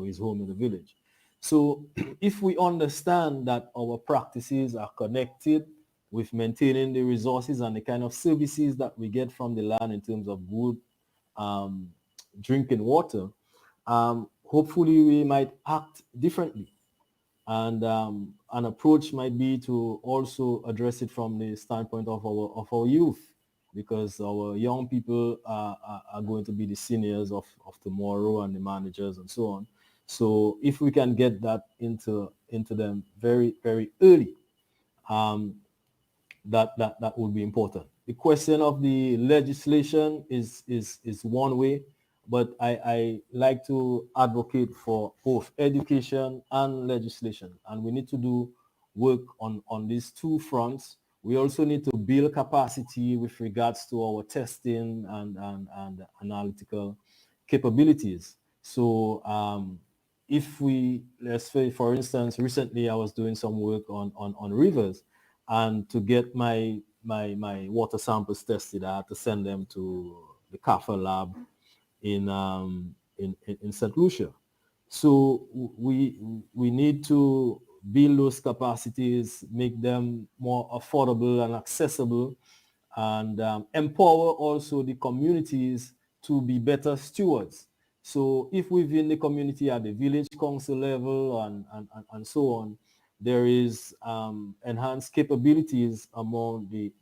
his home in the village. So if we understand that our practices are connected with maintaining the resources and the kind of services that we get from the land in terms of good drinking water, hopefully we might act differently. And an approach might be to also address it from the standpoint of our youth, because our young people are going to be the seniors of tomorrow and the managers and so on. So if we can get that into them very, very early, that would be important. The question of the legislation is one way, but I like to advocate for both education and legislation, and we need to do work on these two fronts. We also need to build capacity with regards to our testing and analytical capabilities. So if we, let's say, for instance, recently I was doing some work on rivers, and to get my water samples tested, I had to send them to the CAFA lab in St. Lucia. So we need to build those capacities, make them more affordable and accessible, and empower also the communities to be better stewards. So if within the community at the village council level and so on, there is enhanced capabilities among the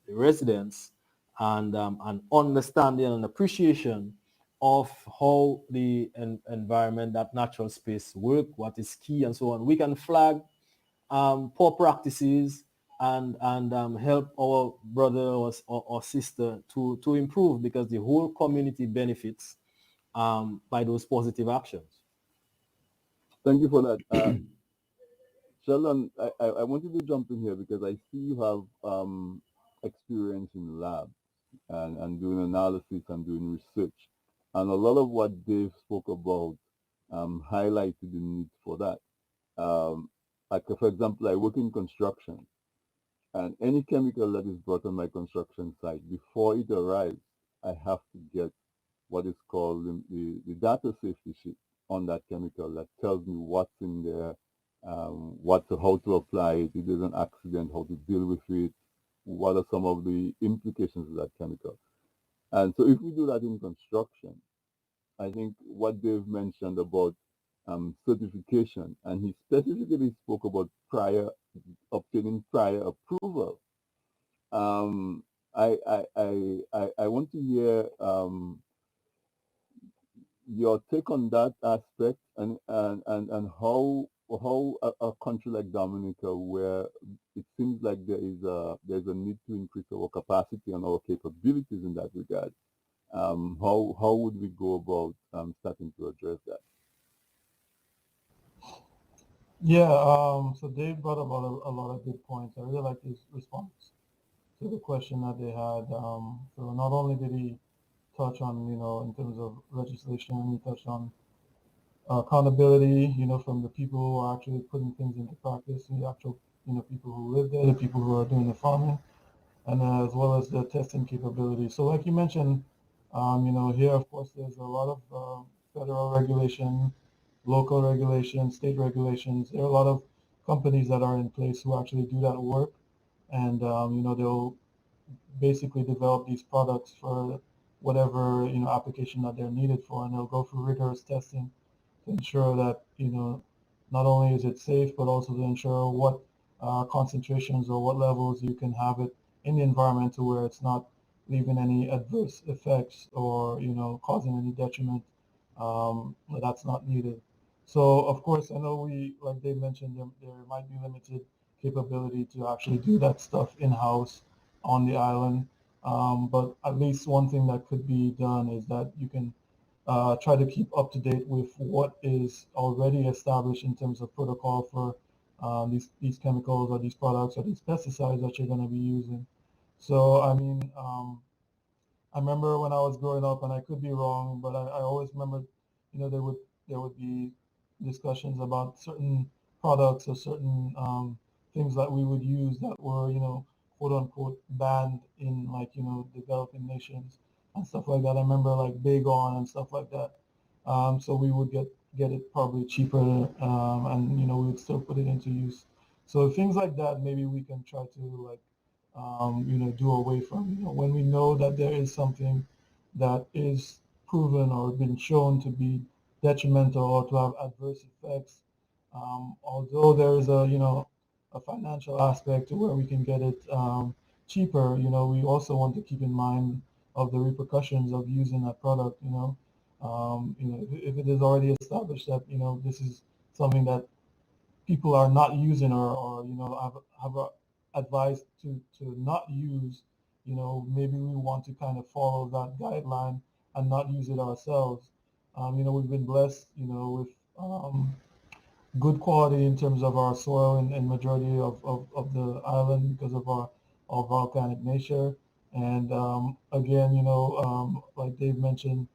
residents and an understanding and appreciation of how the environment, that natural space work, what is key and so on. We can flag poor practices and help our brother or sister to improve, because the whole community benefits by those positive actions. Thank you for that. Sheldon, I wanted to jump in here because I see you have experience in labs and doing analysis and doing research. And a lot of what Dave spoke about highlighted the need for that. Like, for example, I work in construction, and any chemical that is brought on my construction site, before it arrives, I have to get what is called the data safety sheet on that chemical that tells me what's in there, how to apply it, if there's an accident, how to deal with it, what are some of the implications of that chemical. And so if we do that in construction, I think what Dave mentioned about certification, and he specifically spoke about obtaining prior approval. I want to hear your take on that aspect, and how a country like Dominica, where it seems like there's a need to increase our capacity and our capabilities in that regard. How would we go about starting to address that? Yeah, so Dave brought about a lot of good points. I really like his response to the question that they had. So not only did he touch on, in terms of legislation, he touched on accountability, from the people who are actually putting things into practice, the actual, people who live there, the people who are doing the farming, and as well as the testing capability. So like you mentioned, here, of course, there's a lot of federal regulation, local regulation, state regulations. There are a lot of companies that are in place who actually do that work, and they'll basically develop these products for whatever application that they're needed for, and they'll go through rigorous testing to ensure that not only is it safe, but also to ensure what concentrations or what levels you can have it in the environment to where it's not leaving any adverse effects or causing any detriment that's not needed. So of course, I know like Dave mentioned, there might be limited capability to actually do that stuff in-house on the island. But at least one thing that could be done is that you can try to keep up to date with what is already established in terms of protocol for these chemicals or these products or these pesticides that you're going to be using. So I mean, I remember when I was growing up, and I could be wrong, but I always remember, there would be discussions about certain products or certain things that we would use that were, quote unquote banned in like, developing nations and stuff like that. I remember like Big On and stuff like that. So we would get it probably cheaper, and we would still put it into use. So things like that, maybe we can try to like do away from. When we know that there is something that is proven or been shown to be detrimental or to have adverse effects, although there is a financial aspect to where we can get it cheaper, we also want to keep in mind of the repercussions of using that product. If it is already established that this is something that people are not using or have advised to not use, maybe we want to kind of follow that guideline and not use it ourselves. We've been blessed, with good quality in terms of our soil and majority of the island because of our volcanic nature. And again, like Dave mentioned,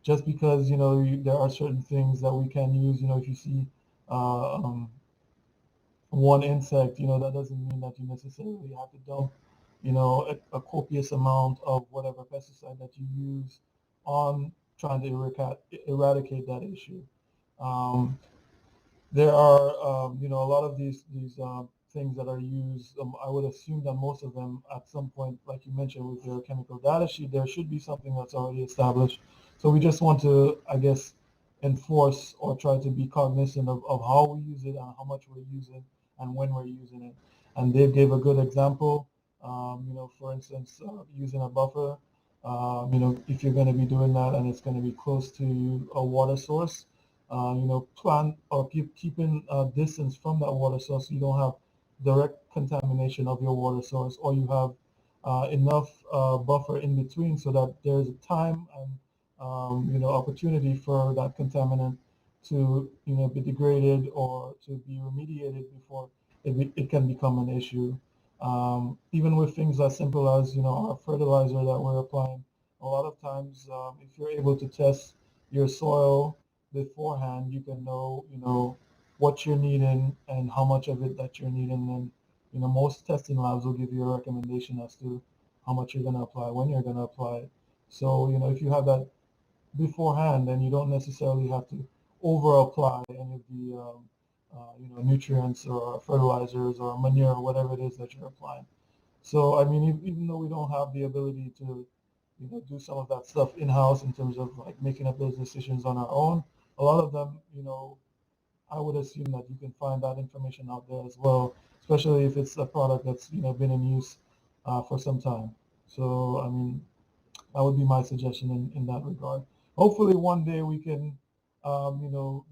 just because there are certain things that we can use, if you see one insect, that doesn't mean that you necessarily have to dump, a copious amount of whatever pesticide that you use on trying to eradicate that issue. Um, there are, a lot of these things that are used. I would assume that most of them, at some point, like you mentioned, with your chemical data sheet, there should be something that's already established. So we just want to, I guess, enforce or try to be cognizant of how we use it and how much we're using and when we're using it. And Dave gave a good example. For instance, using a buffer. If you're going to be doing that and it's going to be close to a water source, plan or keeping a distance from that water source so you don't have direct contamination of your water source, or you have enough buffer in between so that there's time and opportunity for that contaminant to be degraded or to be remediated before it can become an issue. Even with things as simple as our fertilizer that we're applying, a lot of times if you're able to test your soil beforehand, you can know what you're needing and how much of it that you're needing. And most testing labs will give you a recommendation as to how much you're going to apply, when you're going to apply it. So if you have that beforehand, then you don't necessarily have to over apply any of the nutrients or fertilizers or manure or whatever it is that you're applying. So I mean, even though we don't have the ability to do some of that stuff in-house in terms of like making up those decisions on our own. A lot of them, I would assume that you can find that information out there as well, especially if it's a product that's been in use for some time. So I mean, that would be my suggestion in that regard. Hopefully one day we can,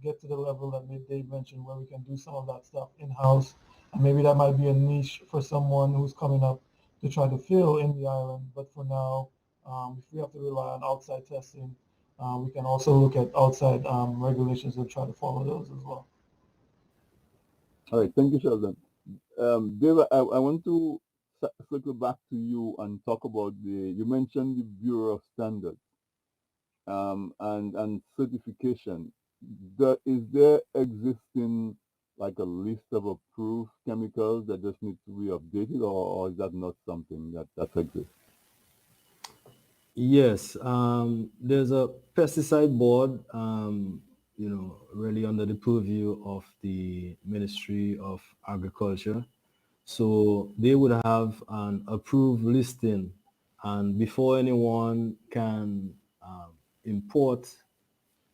get to the level that Dave mentioned where we can do some of that stuff in-house. And maybe that might be a niche for someone who's coming up to try to fill in the island. But for now, if we have to rely on outside testing, we can also look at outside regulations and try to follow those as well. All right, thank you, Sheldon. David, I want to circle back to you and talk about you mentioned the Bureau of Standards and certification. Is there existing like a list of approved chemicals that just need to be updated, or is that not something that exists? Yes, there's a pesticide board, really under the purview of the Ministry of Agriculture. So they would have an approved listing, and before anyone can import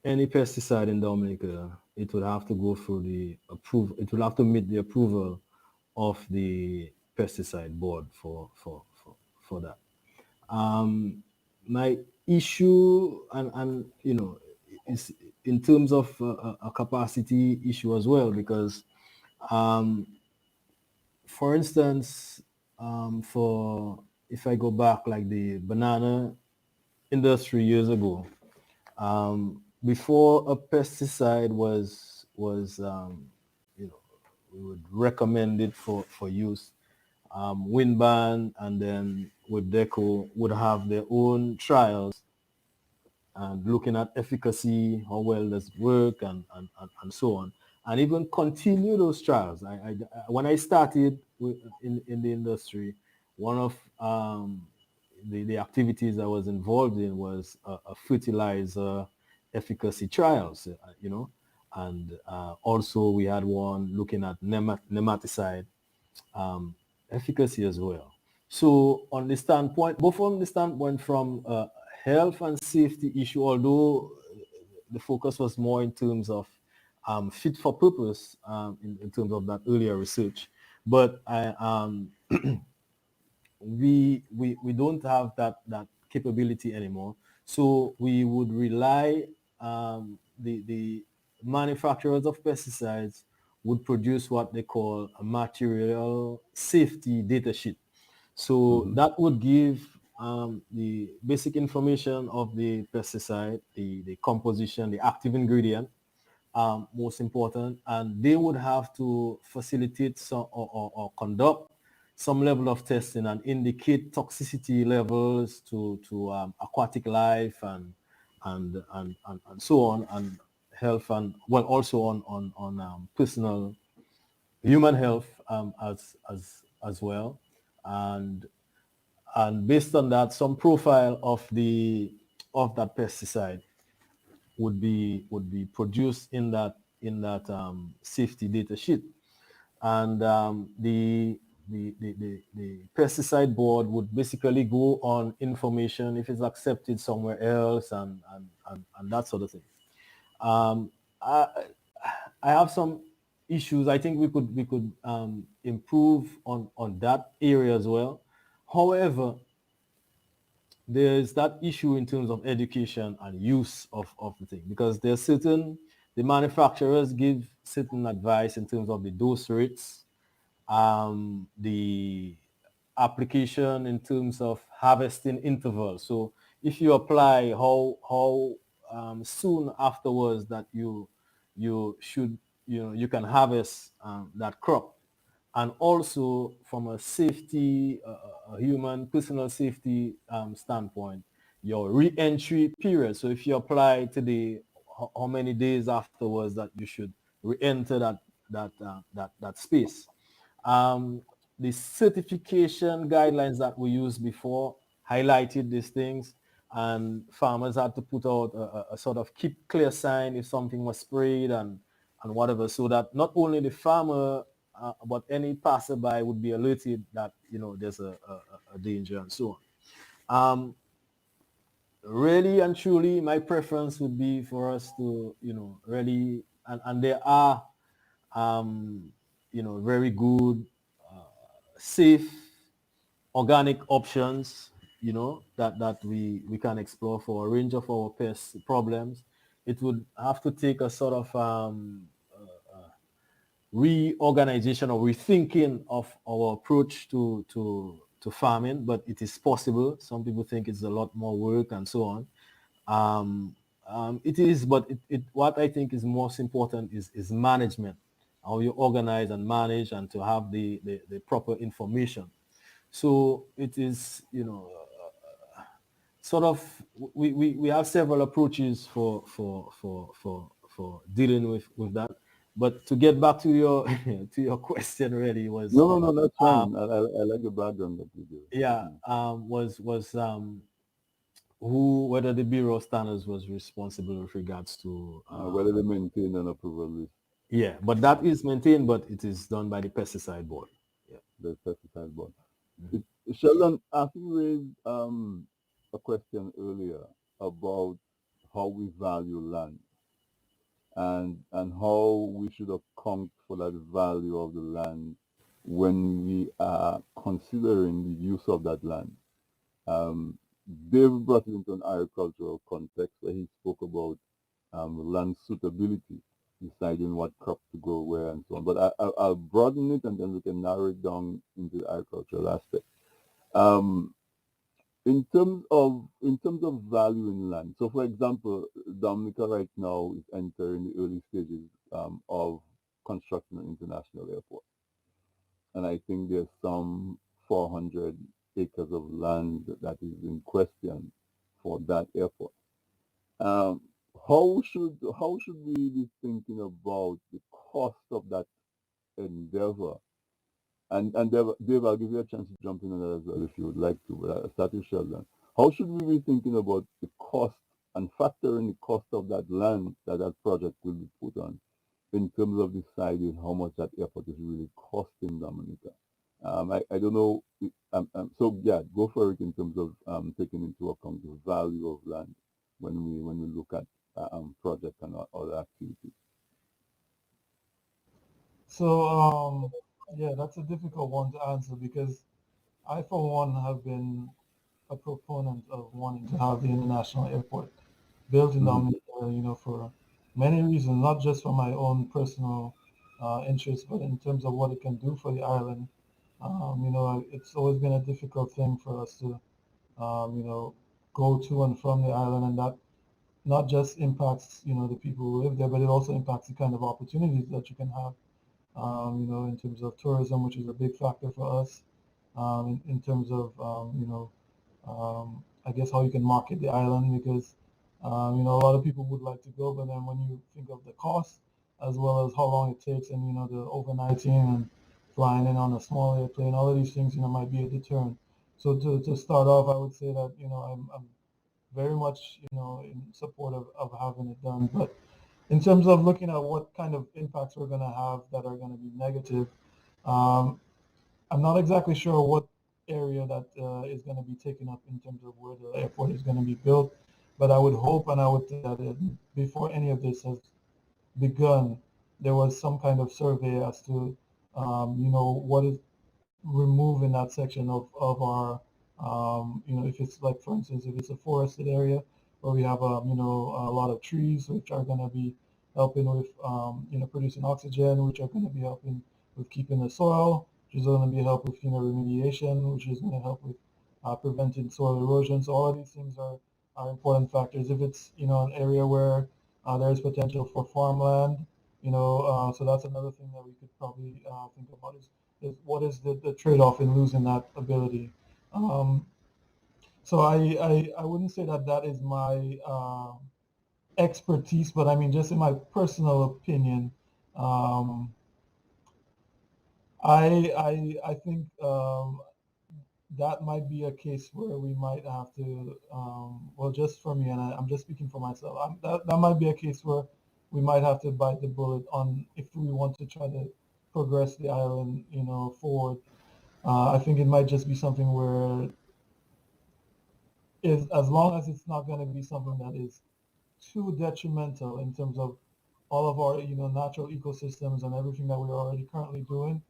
any pesticide in Dominica, it would have to go through the approval. It will have to meet the approval of the pesticide board for that. My issue and is in terms of a capacity issue as well, because for instance, for if I go back like the banana industry years ago, before a pesticide was we would recommend it for use. Winban and then with Deco would have their own trials and looking at efficacy, how well does it work, and so on, and even continue those trials. When I started in the industry, one of the activities I was involved in was a fertilizer efficacy trials, and also we had one looking at nematicide efficacy as well. So on the standpoint, both on the standpoint from health and safety issue, although the focus was more in terms of fit for purpose in terms of that earlier research, but we don't have that capability anymore. So we would rely the manufacturers of pesticides would produce what they call a material safety data sheet. So that would give the basic information of the pesticide, the composition, the active ingredient, most important, and they would have to facilitate some or conduct some level of testing and indicate toxicity levels to aquatic life and so on, and health, and well also on personal human health as well, and based on that, some profile of that pesticide would be produced in that safety data sheet, and the pesticide board would basically go on information if it's accepted somewhere else and that sort of thing. I have some issues. I think we could improve on that area as well. However, there's that issue in terms of education and use of the thing, because there's the manufacturers give certain advice in terms of the dose rates, the application in terms of harvesting interval. So if you apply, how soon afterwards that you should you can harvest that crop, and also from a safety, a human personal safety standpoint, your re-entry period. So if you apply today, how many days afterwards that you should re-enter that space. The certification guidelines that we used before highlighted these things, and farmers had to put out a sort of keep clear sign if something was sprayed and whatever, so that not only the farmer but any passerby would be alerted that there's a danger and so on. really and truly, my preference would be for us to, really, and there are, very good, safe, organic options, that we can explore for a range of our pest problems. It would have to take a sort of reorganization or rethinking of our approach to farming, but it is possible. Some people think it's a lot more work and so on. It is, but what I think is most important is management, how you organize and manage and to have the proper information. So it is, sort of, we have several approaches for dealing with that. But to get back to your to your question, really was No, that's um, fine. I like the background that you give. yeah, was who, whether the Bureau of Standards was responsible with regards to Whether they maintain an approval list, yeah, but that is maintained, but it is done by the pesticide board. Yeah. the pesticide board. Mhm. Sheldon, I think you raised a question earlier about how we value land and how we should account for that value of the land when we are considering the use of that land. Um, Dave brought it into an agricultural context where he spoke about land suitability, deciding what crop to grow where and so on. But I'll broaden it and then we can narrow it down into the agricultural aspect. Um, in terms of value in land. So, for example, Dominica right now is entering the early stages of constructing an international airport, and I think there's some 400 acres of land that is in question for that airport. Um, how should we be thinking about the cost of that endeavor? And Dave, I'll give you a chance to jump in on that as well if you would like to. But I'll start with Sheldon. How should we be thinking about the cost and factor in the cost of that land that that project will be put on in terms of deciding how much that airport is really costing Dominica? I don't know. So yeah, go for it in terms of taking into account the value of land when we look at project and other activities. So, yeah, that's a difficult one to answer because I, for one, have been a proponent of wanting to have the international airport built in Hmm. Dominica, for many reasons, not just for my own personal interests, but in terms of what it can do for the island. It's always been a difficult thing for us to, go to and from the island, and that not just impacts, the people who live there, but it also impacts the kind of opportunities that you can have, in terms of tourism, which is a big factor for us, in terms of, I guess how you can market the island because, a lot of people would like to go, but then when you think of the cost as well as how long it takes and, the overnighting and flying in on a small airplane, all of these things, might be a deterrent. So to start off, I would say that, I'm very much, in support of having it done. But in terms of looking at what kind of impacts we're going to have that are going to be negative, um, I'm not exactly sure what area that is going to be taken up in terms of where the airport is going to be built, but I would hope and I would think that before any of this has begun, there was some kind of survey as to, what is removed in that section of our, if it's like, for instance, if it's a forested area where we have, a lot of trees which are going to be helping with, producing oxygen, which are going to be helping with keeping the soil, which is going to be help with, remediation, which is going to help with preventing soil erosion. So all of these things are important factors. If it's, an area where there is potential for farmland, so that's another thing that we could probably think about is what is the trade-off in losing that ability. Um, so I wouldn't say that that is my expertise, but I mean, just in my personal opinion, um, I think that might be a case where we might have to, well, just for me, and I'm just speaking for myself, that might be a case where we might have to bite the bullet on if we want to try to progress the island, forward. I think it might just be something where is as long as it's not going to be something that is too detrimental in terms of all of our, natural ecosystems and everything that we're already currently doing,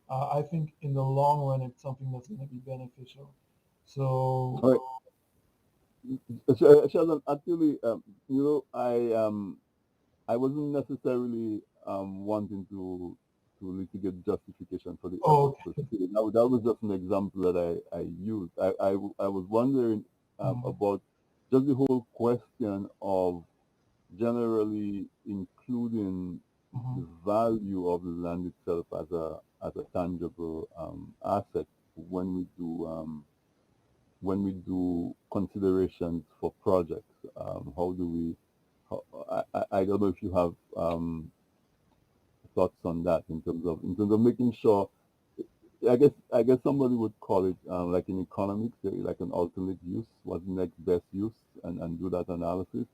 I think in the long run, it's something that's going to be beneficial. So, All right. Sheldon, actually, I wasn't necessarily wanting to litigate justification for the effort oh, per okay. se. That was just an example that I used. I was wondering Mhm, about just the whole question of generally including mhm, the value of the land itself as a tangible asset when we do considerations for projects. How do we? I don't know if you have thoughts on that in terms of making sure. I guess somebody would call it like in economics, like an alternate use, what's the next best use, and do that analysis.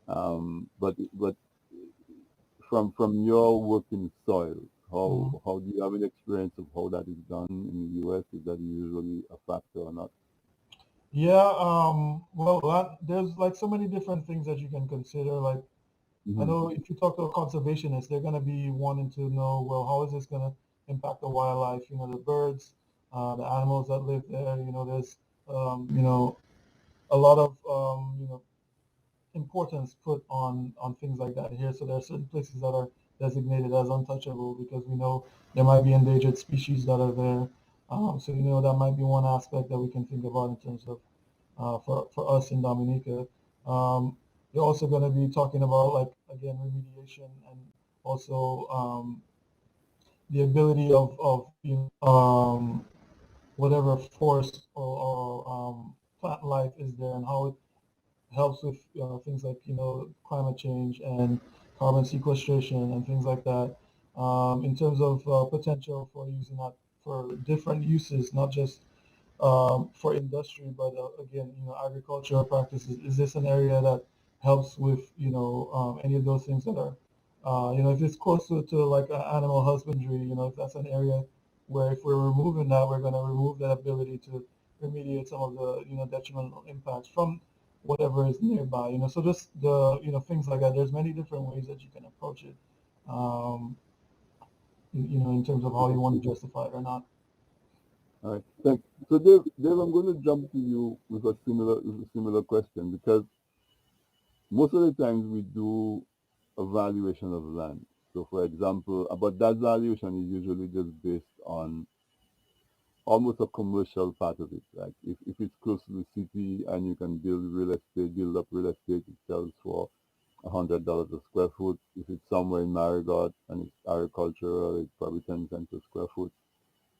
But from your work in soil, mhm. how do you have an experience of how that is done in the U.S.? Is that usually a factor or not? Yeah, well, there's like so many different things that you can consider. Like, I Hmm. know if you talk to a conservationist, they're going to be wanting to know, well, how is this going to impact the wildlife? The birds, the animals that live there. There's, a lot of, importance put on things like that here. So there are certain places that are designated as untouchable because we know there might be endangered species that are there. So that might be one aspect that we can think about in terms of for us in Dominica. Um, you're also going to be talking about like again remediation and also the ability of whatever forest or plant life is there and how it helps with things like climate change and carbon sequestration and things like that. In terms of potential for using that for different uses, not just for industry, but again, agricultural practices. Is this an area that helps with any of those things that are if it's close to like animal husbandry, if that's an area where if we're removing that, we're going to remove that ability to remediate some of the detrimental impacts from whatever is nearby. So just the things like that. There's many different ways that you can approach it. Um, in terms of how you want to justify it or not. All right, thanks. So Dave, I'm going to jump to you with a similar question because most of the times we do a valuation of land. So, for example, but that valuation is usually just based on almost a commercial part of it. Like if it's close to the city and you can build up real estate, it sells for $100 a square foot. If it's somewhere in Marigot and it's agricultural, it's probably 10 cents a square foot.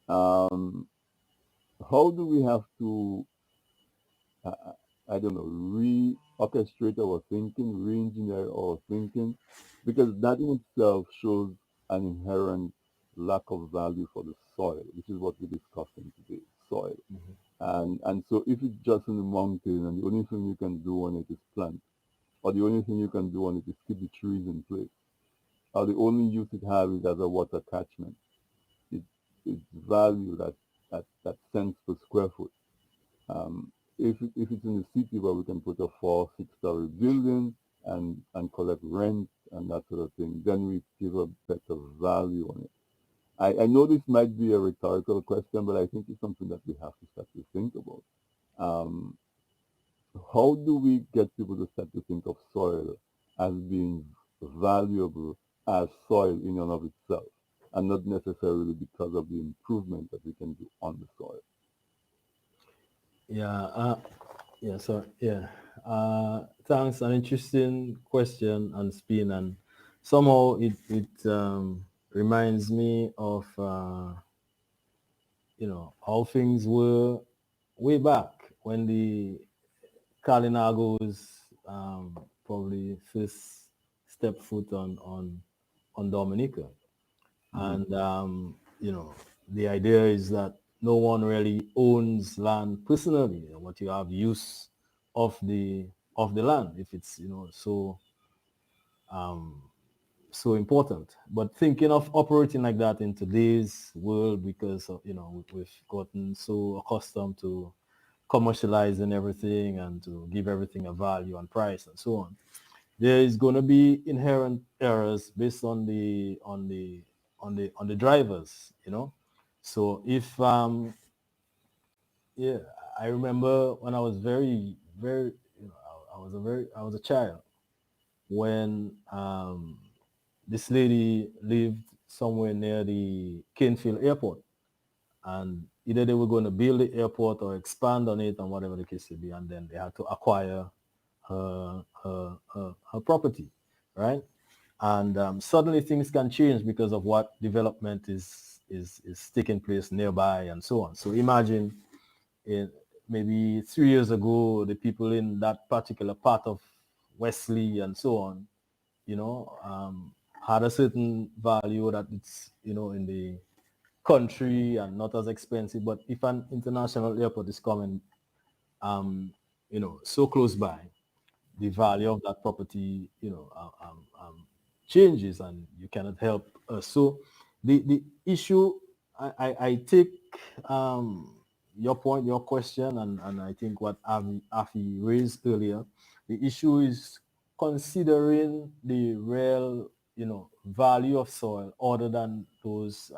Um, how do we have to uh, I don't know, re-orchestrate our thinking, re-engineer our thinking, because that in itself shows an inherent lack of value for the soil, which is what we're discussing today, soil. mhm. And so if it's just in the mountain and the only thing you can do on it is plant, or the only thing you can do on it is keep the trees in place, or the only use it has is as a water catchment, it, its value that cents per square foot. If it's in the city where we can put a 4, 6 story building and collect rent and that sort of thing, then we give a better value on it. I know this might be a rhetorical question, but I think it's something that we have to start to think about. Um, how do we get people to start to think of soil as being valuable as soil in and of itself, and not necessarily because of the improvement that we can do on the soil? Yeah, yeah, so yeah. Thanks. An interesting question and spin, and somehow it reminds me of how things were way back when the Kalinagos probably first stepped foot on Dominica. Hmm. And the idea is that no one really owns land personally. What you have use of the land, if it's um, so important. But thinking of operating like that in today's world, because of, we've gotten so accustomed to commercializing everything and to give everything a value and price and so on, there is going to be inherent errors based on the drivers, you know. So if yeah, I remember when I was very, you know, I was a child when this lady lived somewhere near the Canefield Airport, and either they were going to build the airport or expand on it and whatever the case may be, and then they had to acquire her property, right? And suddenly things can change because of what development is taking place nearby and so on. So imagine in maybe 3 years ago, the people in that particular part of Wesley and so on, you know, had a certain value that it's, you know, in the country and not as expensive. But if an international airport is coming, you know, so close by, the value of that property, you know, changes, and you cannot help. So the issue, I take your point, your question, and I think what Afi raised earlier. The issue is considering the real, you know, value of soil other than those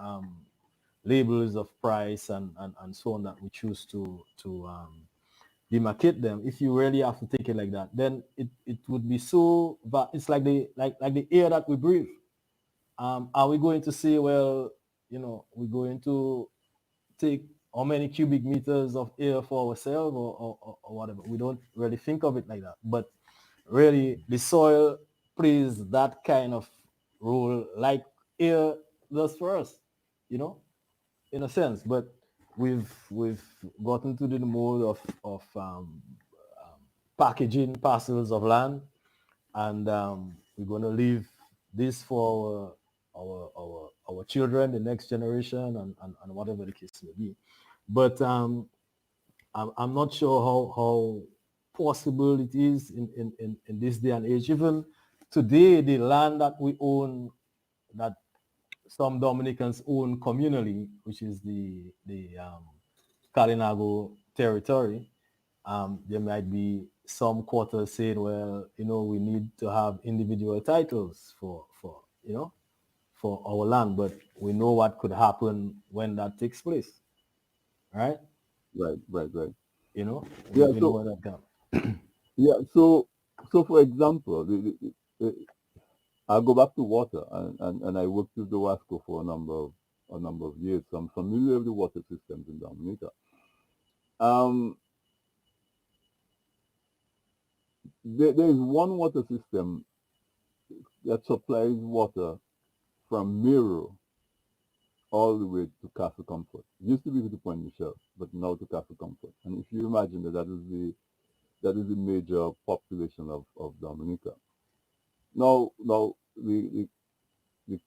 labels of price and so on that we choose to demarcate them. If you really have to take it like that, then it would be so, it's like the air that we breathe. Are we going to say, well, you know, we're going to take how many cubic meters of air for ourselves, or whatever? We don't really think of it like that. But really, the soil plays that kind of role like air does for us, you know, in a sense. But we've gotten to the mode of packaging parcels of land, and we're going to leave this for our children, the next generation, and whatever the case may be. But I'm not sure how possible it is in this day and age. Even today, the land that we own, that some Dominicans own communally, which is the Kalinago territory, there might be some quarters saying, well, you know, we need to have individual titles for you know, for our land, but we know what could happen when that takes place, right? Right. You know, Yeah. we know So where that comes. yeah. So for example, I'll go back to water, and I worked with the Wasco for a number of years, so I'm familiar with the water systems in Dominica. Um, there is one water system that supplies water from Miro all the way to Castle Comfort. It used to be to the Point Michelle, but now to Castle Comfort. And if you imagine that is the major population of Dominica. Now the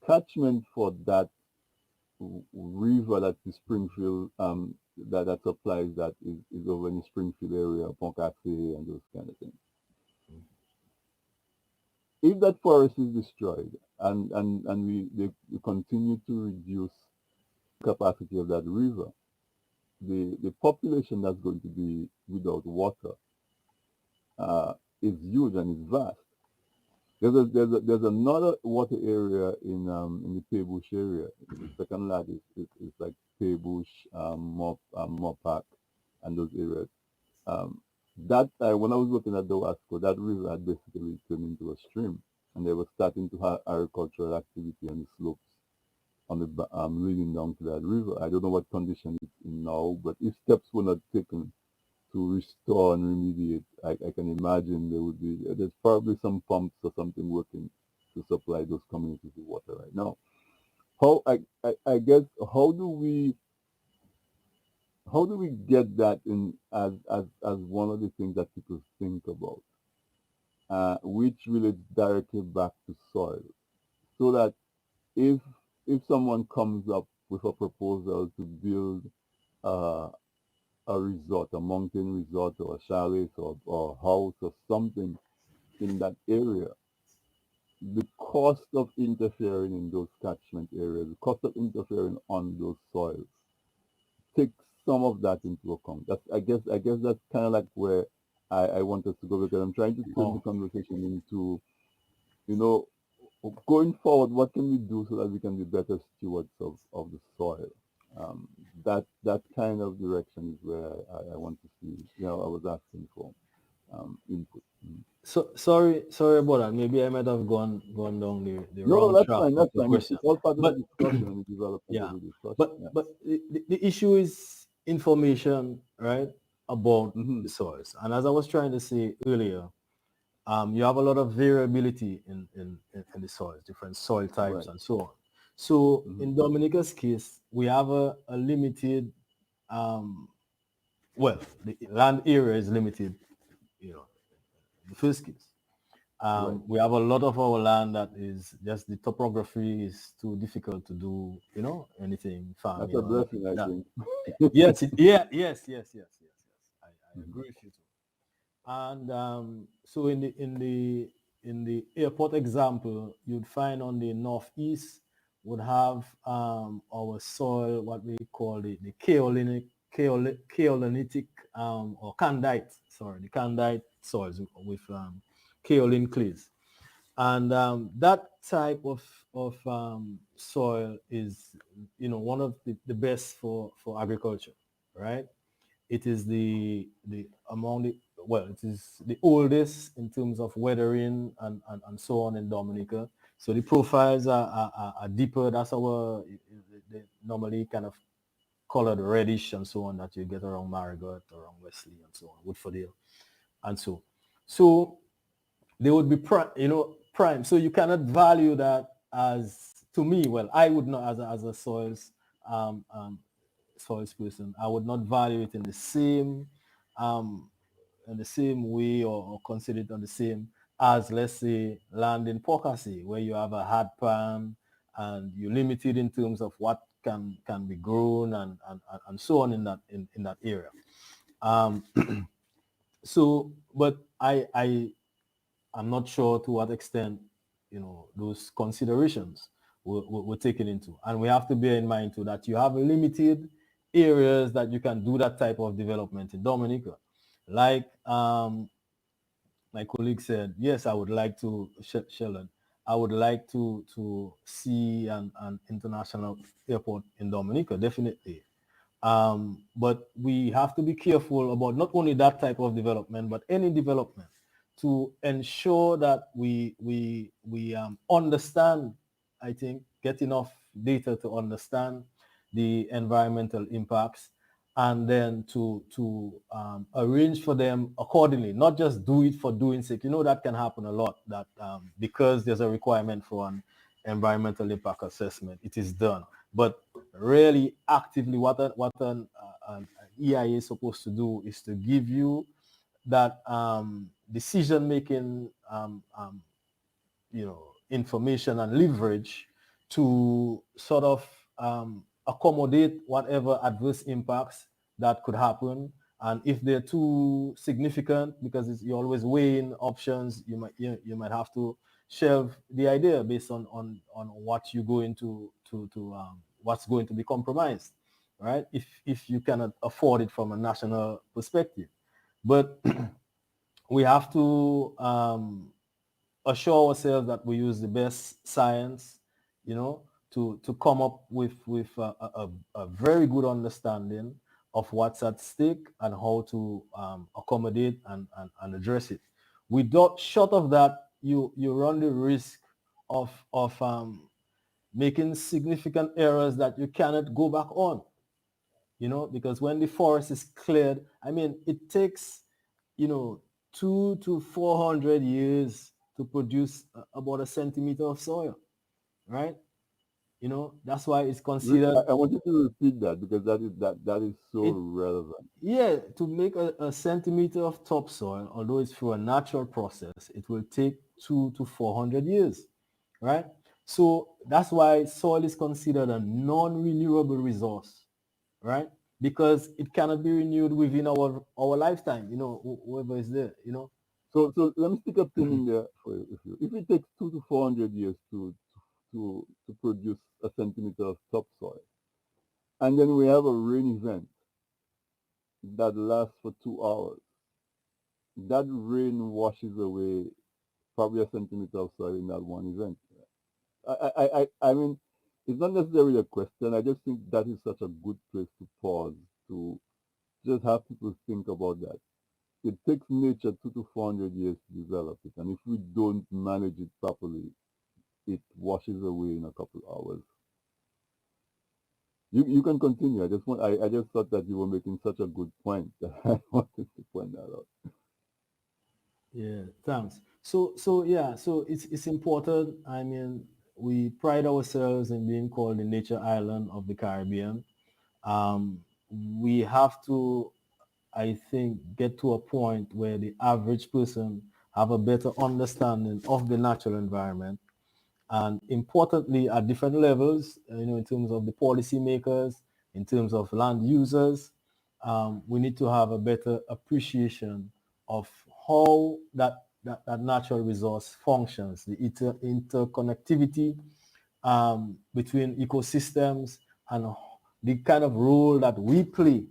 catchment for that river that the Springfield that supplies that is over in the Springfield area, Poncasse and those kind of things. If that forest is destroyed and we continue to reduce capacity of that river, the population that's going to be without water is huge and is vast. There's another water area in the Paybush area. The second largest is like Paybush, Mopac, and those areas. Um, that when I was looking at the Wasco, that river had basically turned into a stream, and they were starting to have agricultural activity on the slopes on the leading down to that river. I don't know what condition it's in now, but if steps were not taken to restore and remediate, I can imagine there's probably some pumps or something working to supply those communities with water right now. How I guess how do we get that in as one of the things that people think about, which relates directly back to soil, so that if if someone comes up with a proposal to build uh, a resort, a mountain resort, or a chalet, or a house, or something in that area, the cost of interfering in those catchment areas, the cost of interfering on those soils takes some of that into account. I guess that's kind of like where I want us to go, because I'm trying to turn the Oh, conversation into, you know, going forward, what can we do so that we can be better stewards of the soil? Um, that kind of direction is where I want to see. I was asking for input. Mm. so sorry about that. Maybe I might have gone down the No, no, wrong that's track fine. with That's your fine. question. It's all part of the But discussion and the development of yeah, the discussion. but Yeah. the issue is information, right, about Hmm. the soils. And as I was trying to say earlier, you have a lot of variability in the soils, different soil types Right. and so on. So Hmm. in Dominica's case, we have a limited, um, well, the land area is limited, you know, in the first case. Right. We have a lot of our land that is just the topography is too difficult to do, anything That's farming a or anything blessing, like I that. think. Yes, I Mhm. agree with you too. And so in the airport example, you'd find on the northeast would have our soil, what we call the kaolinitic or candite, sorry, the candite soils with kaolin clays. And that type of soil is, one of the best for agriculture, right? It is the among the well, it is the oldest in terms of weathering and so on in Dominica. So the profiles are deeper. That's our they normally kind of colored reddish and so on that you get around Marigot, around Wesley and so on, Woodfordale and so they would be prime. So you cannot value that as, to me, well, I would not, as a um, um, soils person, I would not value it um, in the same way, or consider it on the same as, let's say, land in Pocassi, where you have a hard pan and you're limited in terms of what can be grown and so on in that area. Um, so, but I'm not sure to what extent, those considerations were taken into. And we have to bear in mind too that you have limited areas that you can do that type of development in Dominica. Like my colleague said, yes, I would like to, Sheldon, I would like to see an international airport in Dominica, definitely. But we have to be careful about not only that type of development, but any development, to ensure that we understand, I think, get enough data to understand the environmental impacts, and then to arrange for them accordingly, not just do it for doing sake. That can happen a lot, that because there's a requirement for an environmental impact assessment, it is done. But really actively, an EIA is supposed to do is to give you that decision making information and leverage to sort of accommodate whatever adverse impacts that could happen. And if they're too significant, because you're always weighing options, you might have to shelve the idea based on what you're going to what's going to be compromised, right? If you cannot afford it from a national perspective. But we have to assure ourselves that we use the best science, to come up with a very good understanding of what's at stake and how to accommodate and address it. Without short of that, you run the risk of making significant errors that you cannot go back on. Because when the forest is cleared, I mean, it takes, 200 to 400 years to produce about a centimeter of soil, right? That's why it's considered, I want you to repeat that, because that is so it, relevant. yeah, to make a centimeter of topsoil, although it's through a natural process, it will take 200 to 400 years, right? So that's why soil is considered a non-renewable resource, right? Because it cannot be renewed within our lifetime. Whoever is there. So let me stick a pin in there for you. If it takes 200 to 400 years to produce a centimeter of topsoil, and then we have a rain event, that lasts for 2 hours. That rain washes away probably a centimeter of soil in that one event. I mean, it's not necessarily a question. I just think that is such a good place to pause, to just have people think about that. It takes nature 200 to 400 years to develop it, and if we don't manage it properly, it washes away in a couple hours. You can continue. I just thought that you were making such a good point that I wanted to point that out. Yeah, thanks. So it's important. I mean, we pride ourselves in being called the nature island of the Caribbean. Um, we have to, I think, get to a point where the average person have a better understanding of the natural environment, and importantly, at different levels, in terms of the policymakers, in terms of land users, we need to have a better appreciation of how that natural resource functions, the interconnectivity between ecosystems, and the kind of role that we play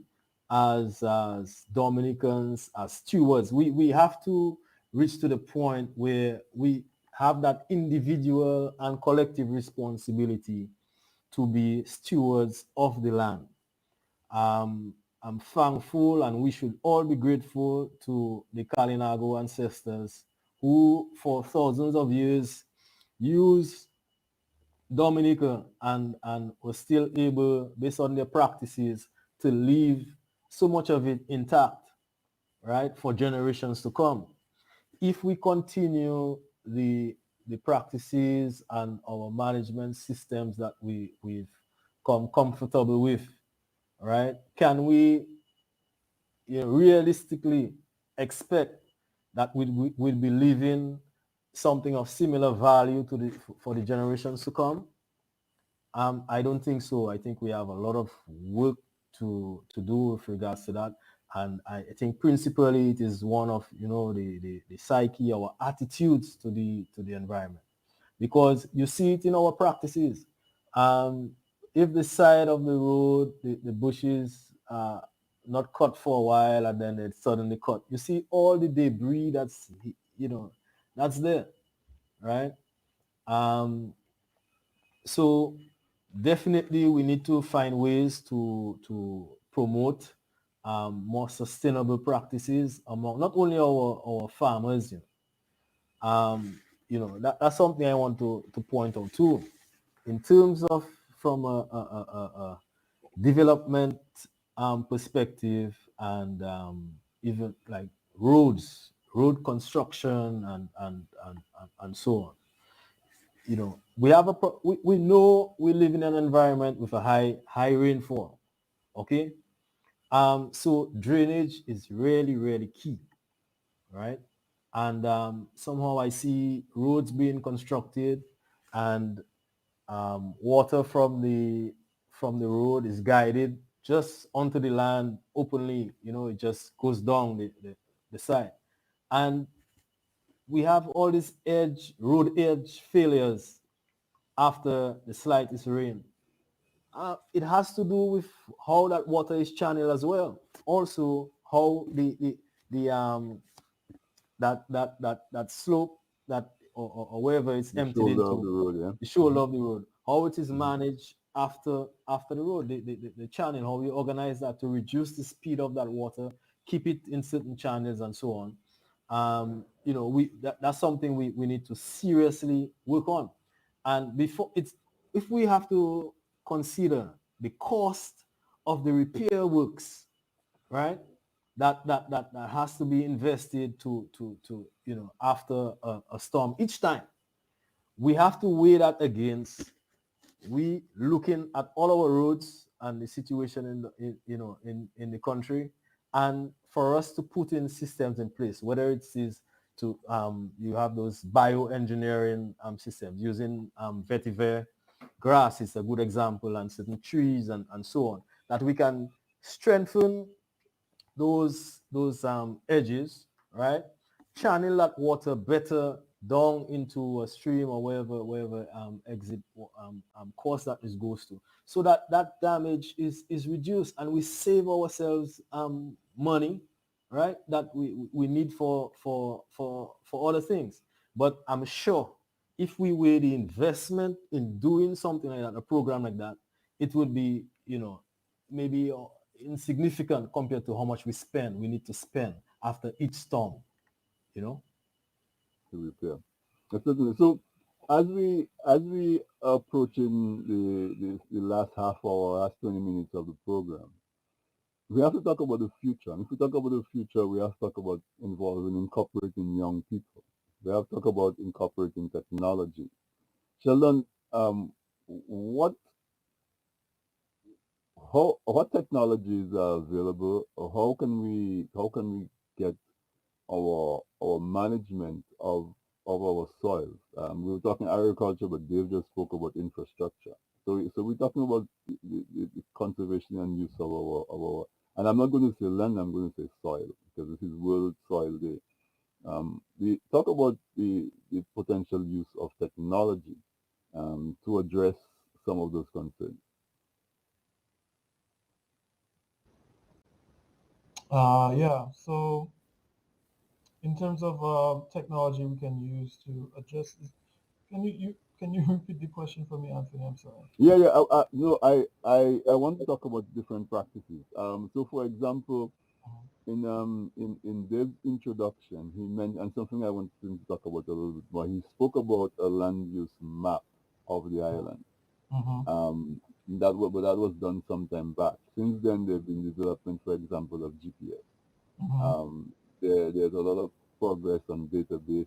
as Dominicans, as stewards. We have to reach to the point where we have that individual and collective responsibility to be stewards of the land. I'm thankful, and we should all be grateful to the Kalinago ancestors who for thousands of years used Dominica and was still able, based on their practices, to leave so much of it intact, right, for generations to come. If we continue the practices and our management systems that we've come comfortable with, right, can we realistically expect that we'll be leaving something of similar value to for the generations to come? I don't think so. I think we have a lot of work to do with regards to that. And I think principally it is one of, the psyche, our attitudes to the environment. Because you see it in our practices. If the side of the road, the bushes are not cut for a while and then it's suddenly cut, you see all the debris that's there, right? Um, so definitely we need to find ways to promote more sustainable practices among not only our farmers. That's something I want to point out too, in terms of from a development perspective, and even like road construction and so on. We know we live in an environment with a high rainfall. Okay. So drainage is really, really key, right? And somehow I see roads being constructed, and water from the road is guided just onto the land openly. It just goes down the side. And we have all these road edge failures after the slightest rain. It has to do with how that water is channeled as well. Also, how the that slope, or wherever it's The emptied shoulder of into, the road, yeah. the shoulder of the road, how it is Mhm. managed after the road, the channel, how we organize that to reduce the speed of that water, keep it in certain channels and so on. That's something we need to seriously work on. And before it's if we have to consider the cost of the repair works, right? That has to be invested to after a storm each time. We have to weigh that against we looking at all our roads and the situation in the country, and for us to put in systems in place, whether it is to you have those bioengineering systems using vetiver grass is a good example, and certain trees and so on, that we can strengthen those edges, right? Channel that water better down into a stream or wherever exit course that it goes to, so that that damage is reduced and we save ourselves money, right? That we need for other things. But I'm sure if we weigh the investment in doing something like that, a program like that, it would be, maybe insignificant compared to how much we need to spend after each storm, you know. to repair. Absolutely. So as we approaching the last half hour, last 20 minutes of the program, we have to talk about the future. And if we talk about the future, we have to talk about involving incorporating young people. We have to talk about incorporating technology. Sheldon, what what technologies are available, or how can we get our management of our soils? We were talking agriculture, but Dave just spoke about infrastructure. So we're talking about the conservation and use of our, and I'm not going to say land, I'm going to say soil, because this is World Soil Day. We talk about the potential use of technology to address some of those concerns. Yeah. So in terms of technology we can use to address this, can you repeat the question for me, Anthony? I'm sorry. Yeah, yeah. No, I want to talk about different practices. So for example, in Dave's introduction, he mentioned, and something I want him to talk about a little bit more. He spoke about a land use map of the island. Mm-hmm. But that was done some time back. Since then, there've been development, for example, of GPS. Mm-hmm. There's a lot of progress on databases,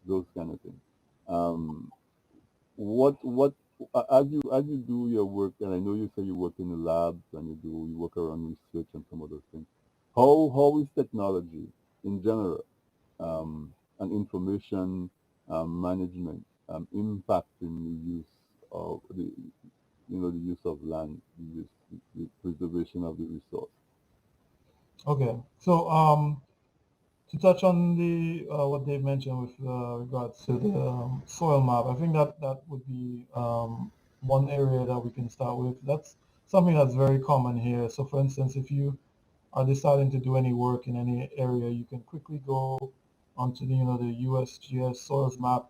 those kind of things. Um, what as you do your work, and I know you say you work in the labs and you work around research and some of those things. How is technology in general, and information management impacting the use of the use of land, the preservation of the resource? Okay. So to touch on the what Dave mentioned with regards to the soil map, I think that that would be one area that we can start with. That's something that's very common here. So, for instance, if you are deciding to do any work in any area, you can quickly go onto the USGS soils map,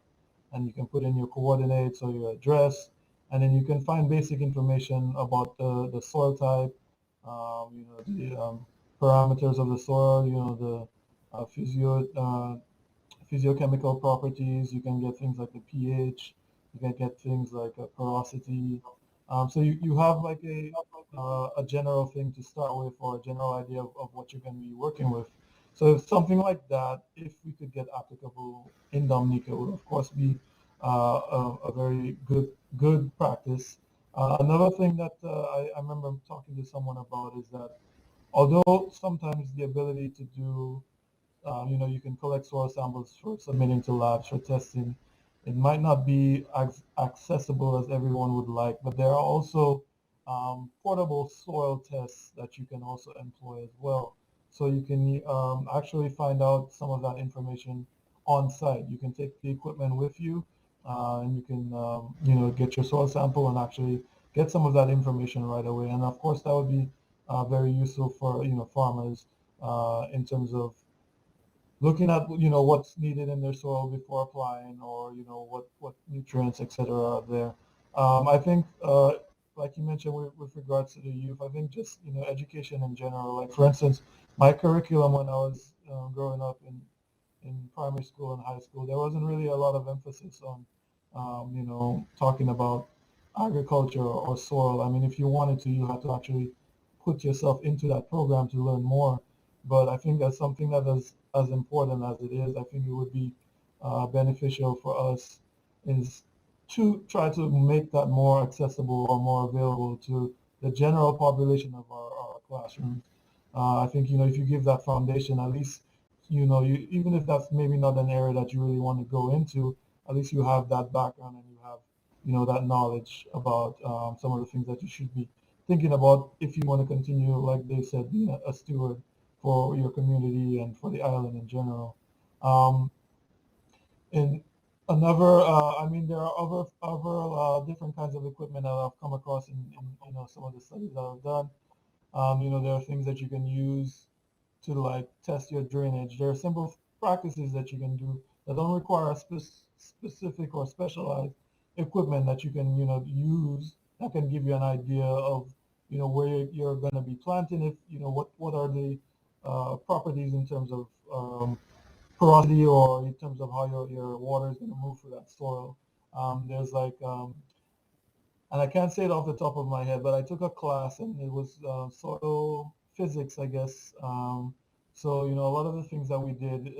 and you can put in your coordinates or your address, and then you can find basic information about the soil type, the parameters of the soil, the physiochemical properties. You can get things like the pH. You can get things like porosity. So you have like a general thing to start with, or a general idea of what you're going to be working with. So something like that, if we could get applicable in Dominica, would of course be a very good practice. Another thing that I remember talking to someone about is that although sometimes the ability to do you can collect soil samples for submitting to labs for testing. It might not be as accessible as everyone would like, but there are also portable soil tests that you can also employ as well. So you can actually find out some of that information on site. You can take the equipment with you, and you can get your soil sample and actually get some of that information right away. And of course, that would be very useful for farmers in terms of looking at what's needed in their soil before applying, or what nutrients, etc., are there. I think like you mentioned with regards to the youth, I think just education in general, like for instance my curriculum when I was growing up in primary school and high school, there wasn't really a lot of emphasis on talking about agriculture or soil. I mean, if you wanted to, you had to actually put yourself into that program to learn more. But I think that's something that is as important as it is. I think it would be beneficial for us is to try to make that more accessible or more available to the general population of our classrooms. I think if you give that foundation, at least you even if that's maybe not an area that you really want to go into, at least you have that background and you have that knowledge about some of the things that you should be thinking about if you want to continue, like they said, being a steward for your community and for the island in general. Um, and Another, I mean, there are other different kinds of equipment that I've come across in some of the studies that I've done. There are things that you can use to like test your drainage. There are simple practices that you can do that don't require a specific or specialized equipment that you can use that can give you an idea of where you're going to be planting. If what are the properties in terms of porosity or in terms of how your water is going to move through that soil. There's like and I can't say it off the top of my head, but I took a class and it was soil physics, I guess. So, a lot of the things that we did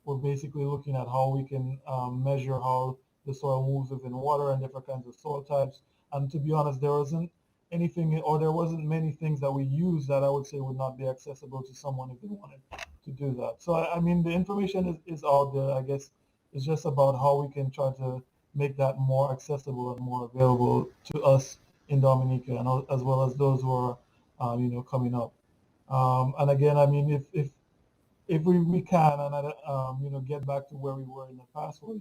were basically looking at how we can measure how the soil moves within water and different kinds of soil types. And to be honest, there wasn't many things that we used that I would say would not be accessible to someone if they wanted to do that. So, I mean, the information is out there. I guess it's just about how we can try to make that more accessible and more available to us in Dominica, and as well as those who are, coming up. And again, I mean, if we can, and get back to where we were in the past, where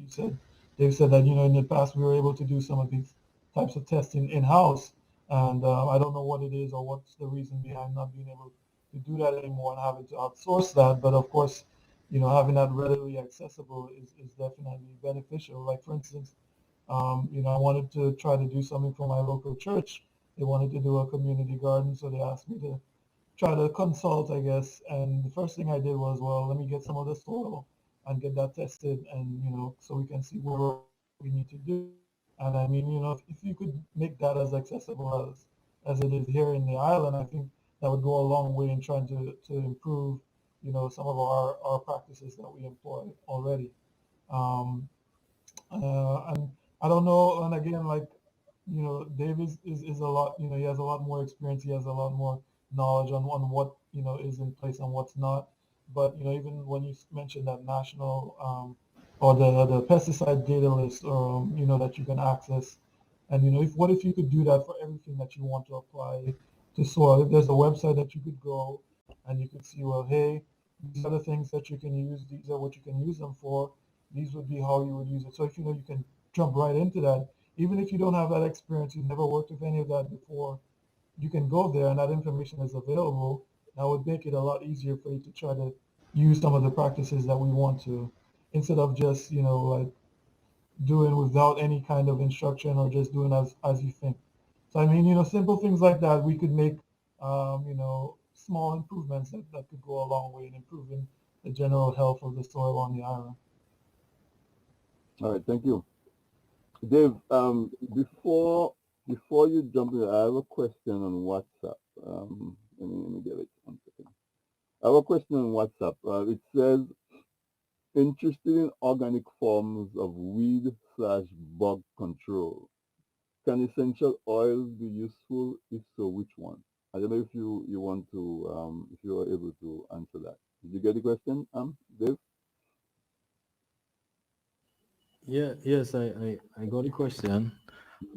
Dave said that in the past we were able to do some of these types of testing in house, and I don't know what it is or what's the reason behind not being able to do that anymore and having to outsource that. But of course, having that readily accessible is definitely beneficial. Like for instance, I wanted to try to do something for my local church. They wanted to do a community garden, so they asked me to try to consult, I guess. And the first thing I did was, well, let me get some of the soil and get that tested, and so we can see what we need to do. And I mean, if you could make that as accessible as it is here in the island, I think that would go a long way in trying to improve, some of our practices that we employ already. Um, and I don't know. And again, like Dave is a lot. He has a lot more experience. He has a lot more knowledge on what is in place and what's not. But even when you mentioned that national or the pesticide data list, that you can access, and if what if you could do that for everything that you want to apply to soil? If there's a website that you could go and you could see, well, hey, these are the things that you can use. These are what you can use them for. These would be how you would use it. So if you can jump right into that, even if you don't have that experience, you've never worked with any of that before, you can go there and that information is available. That would make it a lot easier for you to try to use some of the practices that we want to, instead of just like doing without any kind of instruction or just doing as you think. So I mean, simple things like that, we could make small improvements that could go a long way in improving the general health of the soil on the island. All right, thank you. Dave, before you jump in, I have a question on WhatsApp. Let me get it 1 second. I have a question on WhatsApp. It says, interested in organic forms of weed slash bug control. Can essential oils be useful? If so, which one? I don't know if you want to if you are able to answer that. Did you get the question, Dave? Yeah, yes, I got the question.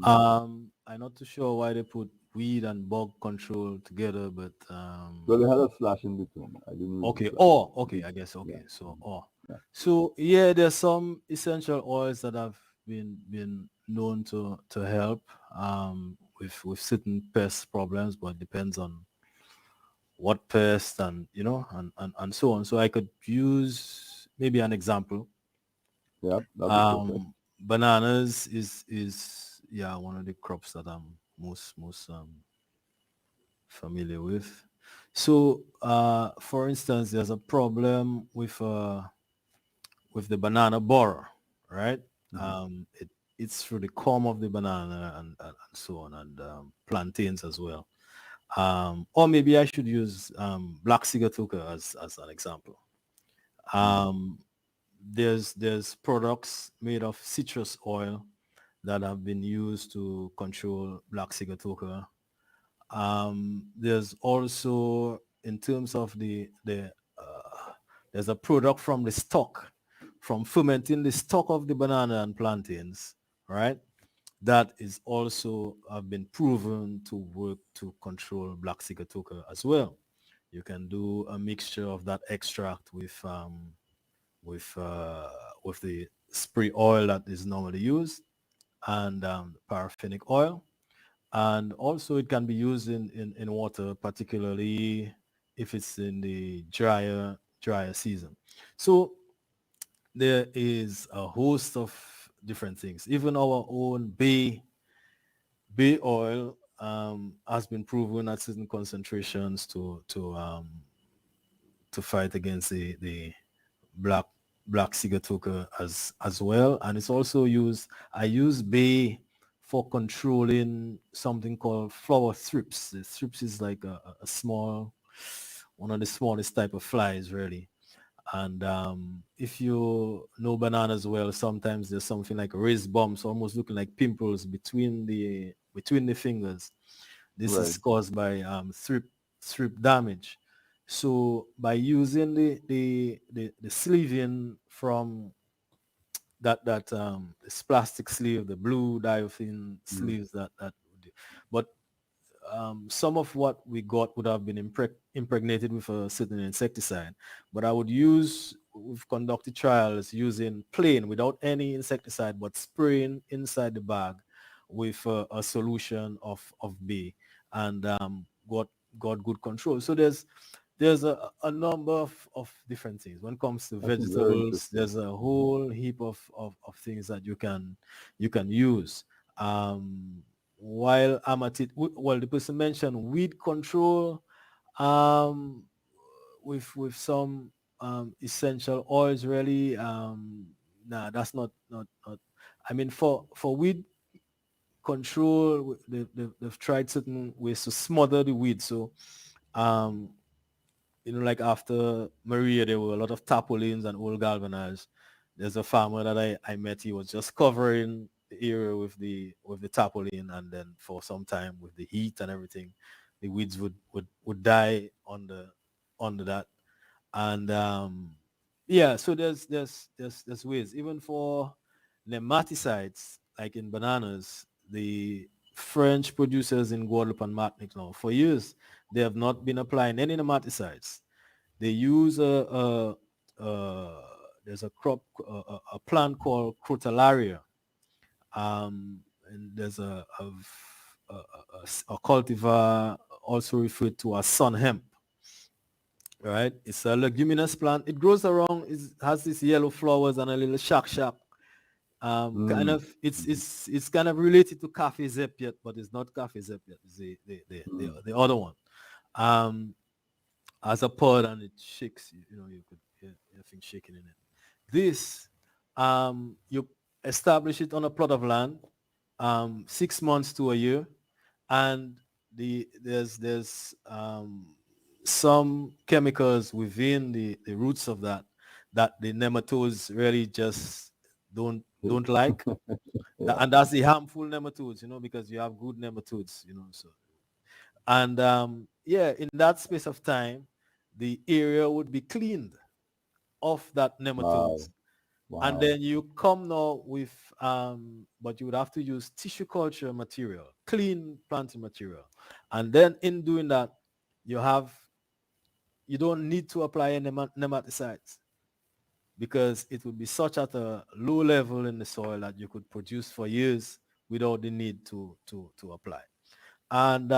Mhm. I'm not too sure why they put weed and bug control together, but Well, they had a slash in between. I didn't read the okay. slash. Oh, okay. I guess Yeah, okay. So, mhm, oh, yeah. so yeah, there's some essential oils that have been known to help with certain pest problems, but depends on what pest and and so on. So I could use maybe an example. Yeah, that'd be perfect. Bananas is yeah, one of the crops that I'm most familiar with. So for instance, there's a problem with the banana borer, right? Hmm. It's through the comb of the banana and so on, and plantains as well. Or maybe I should use black sigatoka as an example. Hmm. Um, there's products made of citrus oil that have been used to control black sigatoka. There's also, in terms of there's a product from the stock, from fermenting the stock of the banana and plantains, right? That is also have been proven to work to control black sigatoka as well. You can do a mixture of that extract with with the spray oil that is normally used, and paraffinic oil. And also it can be used in water, particularly if it's in the drier season. So there is a host of different things. Even our own bay oil has been proven at certain concentrations to fight against the black sigatoka as well. And it's also used. I use bay for controlling something called flower thrips. The thrips is like a small, one of the smallest type of flies really. And if you know bananas well, sometimes there's something like raised bumps, almost looking like pimples between the fingers. This Right. is caused by thrip damage. So by using the sleeving from this plastic sleeve, the blue diaphragm Mm. sleeves but some of what we got would have been impregnated with a certain insecticide. But I would use, we've conducted trials using plain without any insecticide, but spraying inside the bag with a solution of bay, and got good control. So there's a number of different things. When it comes to That's very vegetables, interesting. there's a whole heap of things that you can use. Um, while I'm at it, well, the person mentioned weed control um, with some essential oils. Really, nah, that's not. I mean, for weed control, they've tried certain ways to smother the weed. So, um, like after Maria, there were a lot of tarpaulins and old galvanized. There's a farmer that I met. He was just covering the area with the tarpaulin, and then for some time with the heat and everything, the weeds would die under that. And yeah, so there's ways even for nematicides like in bananas. The French producers in Guadeloupe and Martinique now for years they have not been applying any nematicides. They use there's a crop, a plant called crotalaria, and there's a cultivar also referred to as sun hemp. Right, it's a leguminous plant. It grows around. It has these yellow flowers and a little shock. Kind Mm. of, it's kind of related to Cafe Zepiet, but it's not Cafe Zepiet. It's Mm. the other one. Um, as a pod and it shakes. You could hear things shaking in it. This, you establish it on a plot of land, 6 months to a year, and there's some chemicals within the roots of that the nematodes really just don't like. Yeah. And that's the harmful nematodes, because you have good nematodes, so. And yeah, in that space of time, the area would be cleaned of that Wow. nematodes. And Wow. then you come now with, but you would have to use tissue culture material, clean planting material. And then in doing that, you don't need to apply any nematicides because it would be such at a low level in the soil that you could produce for years without the need to apply. And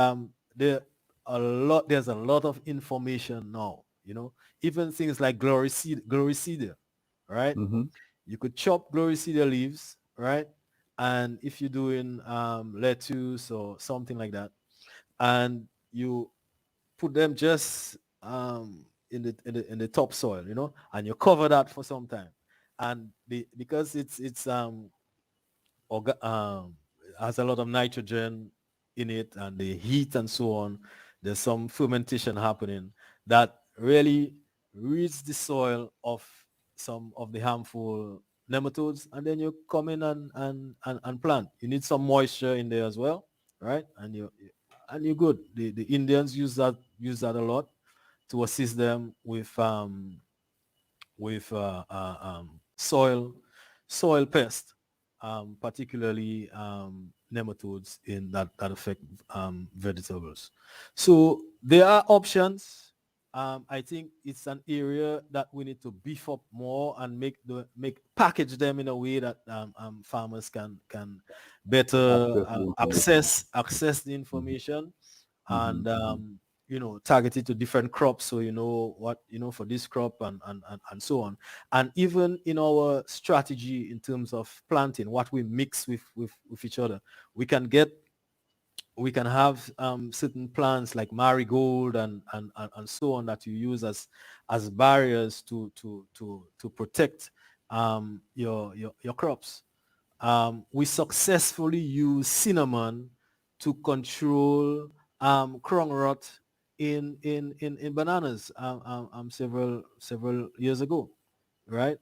there's a lot of information now, even things like gloricida, right? Mm-hmm. You could chop gloricida leaves, right? And if you're doing lettuce or something like that, and you put them just in the topsoil, and you cover that for some time, and because it's has a lot of nitrogen in it and the heat and so on, there's some fermentation happening that really rids the soil of some of the harmful nematodes, and then you come in and plant. You need some moisture in there as well, right? And you're good. The Indians use that a lot to assist them with soil pest, particularly nematodes that affect vegetables. So there are options. I think it's an area that we need to beef up more and make package them in a way that farmers can better Access the information. access the Mm-hmm. information Mm-hmm. and Mm-hmm. target it to different crops, so what for this crop and so on. And even in our strategy in terms of planting, what we mix with each other, we can get we can have certain plants like marigold and so on that you use as barriers to protect your crops. We successfully use cinnamon to control crown rot in bananas several years ago, right?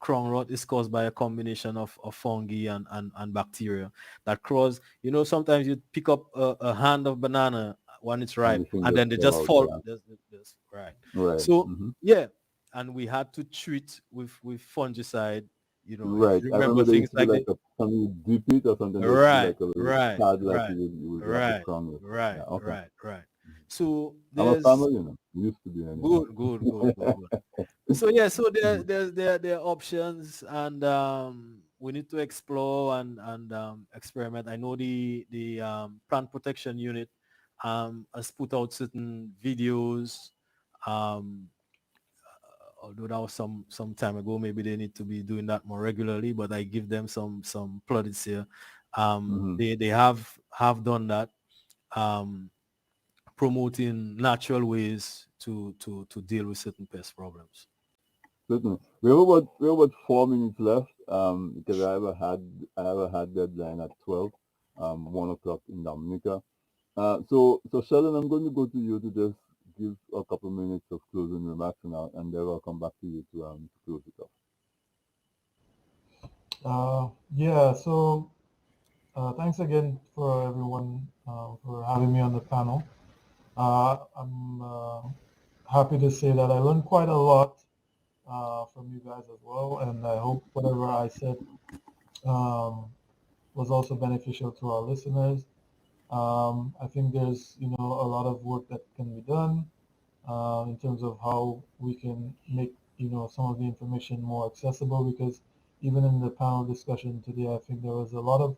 Crown rot is caused by a combination of fungi and bacteria that cause, sometimes you pick up a hand of banana when it's And ripe the thing and just then they fall just out. fall. Yeah. Right. Right. So Mm-hmm. yeah, and we had to treat with fungicide. If Right. you I remember remember there things used to be like like the a something you dip it or something. There used to be right, like a little right, pad like right, you would wrap the right, crown with. Yeah. right, Okay. right, right. So I'm a farmer, there's Used to be anyhow. good. So yeah, so there are options, and we need to explore and experiment. I know the plant protection unit has put out certain videos. Um, Although that was some time ago, maybe they need to be doing that more regularly. But I give them some plaudits here. Mm-hmm. They have done that. Um, Promoting natural ways to deal with certain pest problems. Certainly. We have about 4 minutes left. Because I have a deadline at 12, 1 o'clock in Dominica. So Sheldon, I'm going to go to you to just give a couple minutes of closing remarks now, and then I'll come back to you to close it off. Yeah, so thanks again for everyone for having me on the panel. I'm happy to say that I learned quite a lot from you guys as well, and I hope whatever I said um, was also beneficial to our listeners. I think there's, a lot of work that can be done in terms of how we can make, some of the information more accessible, because even in the panel discussion today, I think there was a lot of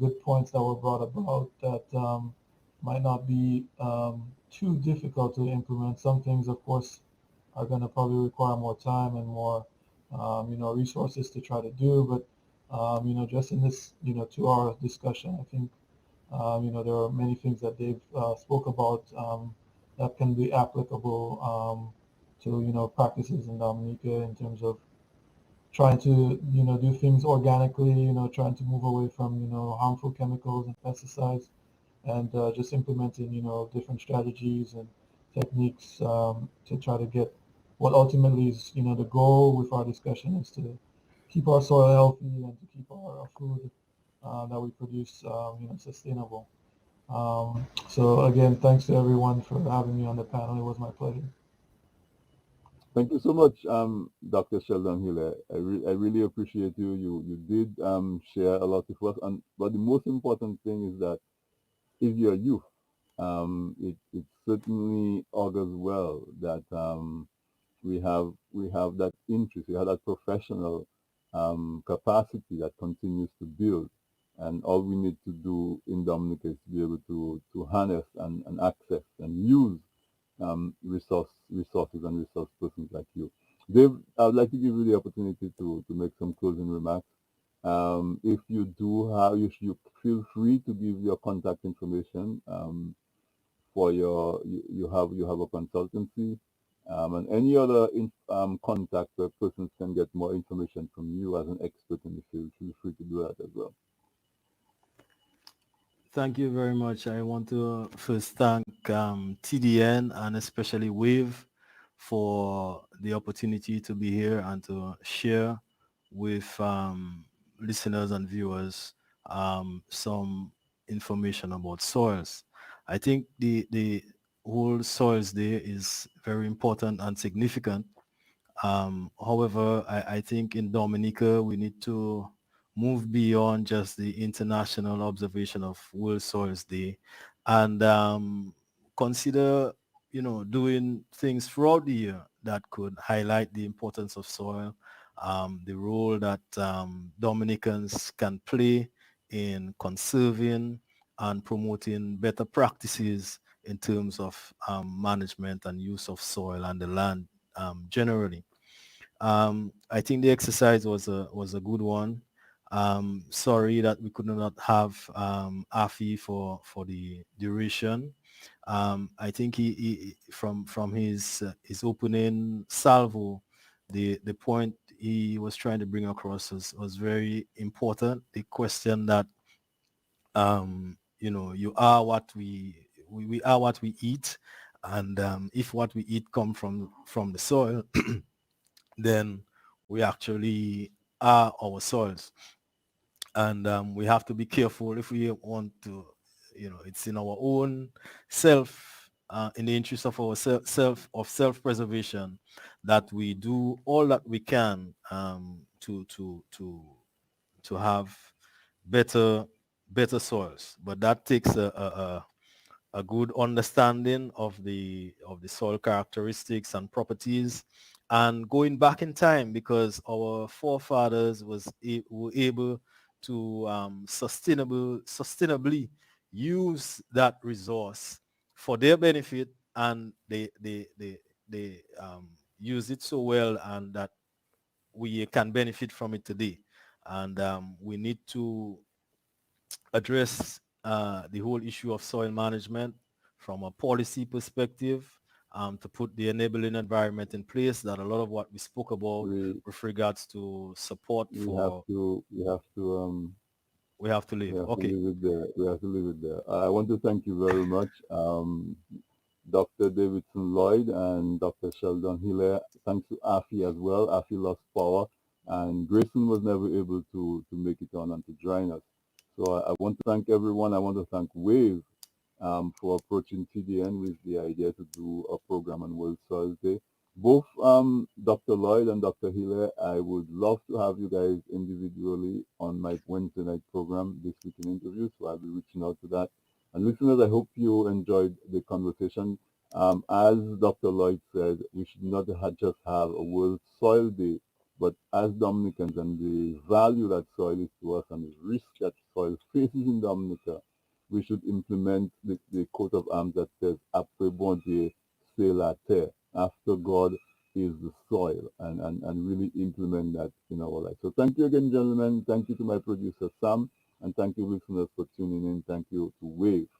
good points that were brought about that might not be too difficult to implement. Some things, of course, are going to probably require more time and more, resources to try to do. But, just in this, 2 hour discussion, I think, there are many things that they've spoke about that can be applicable to, practices in Dominica in terms of trying to, do things organically, trying to move away from, harmful chemicals and pesticides, and just implementing, different strategies and techniques to try to get what ultimately is, the goal with our discussion is to keep our soil healthy and to keep our food that we produce, sustainable. So again, thanks to everyone for having me on the panel. It was my pleasure. Thank you so much, Dr. Sheldon Hillaire. I really appreciate you. You did share a lot with us, but the most important thing is that if you're youth, it certainly augurs well that we have that interest, we have that professional capacity that continues to build, and all we need to do in Dominica is to be able to harness and access and use resources and resource persons like you. Dave, I would like to give you the opportunity to make some closing remarks. If you do have, you feel free to give your contact information for you have a consultancy, and any other contact where persons can get more information from you as an expert in the field. Feel free to do that as well. Thank you very much. I want to first thank TDN and especially Wave for the opportunity to be here and to share with listeners and viewers some information about soils. I think the whole Soils Day is very important and significant. However, I think in Dominica, we need to move beyond just the international observation of World Soils Day and consider doing things throughout the year that could highlight the importance of soil, the role that Dominicans can play in conserving and promoting better practices in terms of management and use of soil and the land generally. I think the exercise was a good one. Sorry that we could not have Afi for the duration. I think he from his opening salvo, the point he was trying to bring across was very important. The question that you are what we are what we eat, and if what we eat come from the soil, then we actually are our soils. And we have to be careful if we want to, it's in our own self, in the interest of our self-preservation, that we do all that we can to have better soils. But that takes a good understanding of the soil characteristics and properties, and going back in time, because our forefathers were able to sustainably use that resource for their benefit, and they use it so well, and that we can benefit from it today. And we need to address the whole issue of soil management from a policy perspective, to put the enabling environment in place, that a lot of what we spoke about We with regards to support we have for, to we have to we live. have to Okay. leave it there. We have to leave it there. I want to thank you very much, Dr. Davidson Lloyd and Dr. Sheldon Hillaire. Thanks to Afi as well. Afi lost power, and Grayson was never able to make it on and to join us. So I want to thank everyone. I want to thank Wave for approaching TDN with the idea to do a program on World Soil Day. Both Dr. Lloyd and Dr. Hillaire, I would love to have you guys individually on my Wednesday night program, This Week in Interviews, so I'll be reaching out to that. And listeners, I hope you enjoyed the conversation. As Dr. Lloyd said, we should not just have a World Soil Day, but as Dominicans and the value that soil is to us and the risk that soil faces in Dominica, we should implement the coat of arms that says "Après bon Dieu, c'est la terre." After God is the soil, and really implement that in our life. So thank you again, gentlemen. Thank you to my producer, Sam, and thank you, listeners, for tuning in. Thank you to Wave.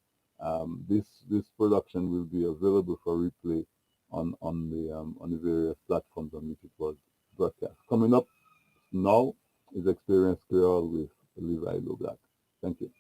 This production will be available for replay on the various platforms on which it was broadcast. Coming up now is Experience Creole with Levi Low Black. Thank you.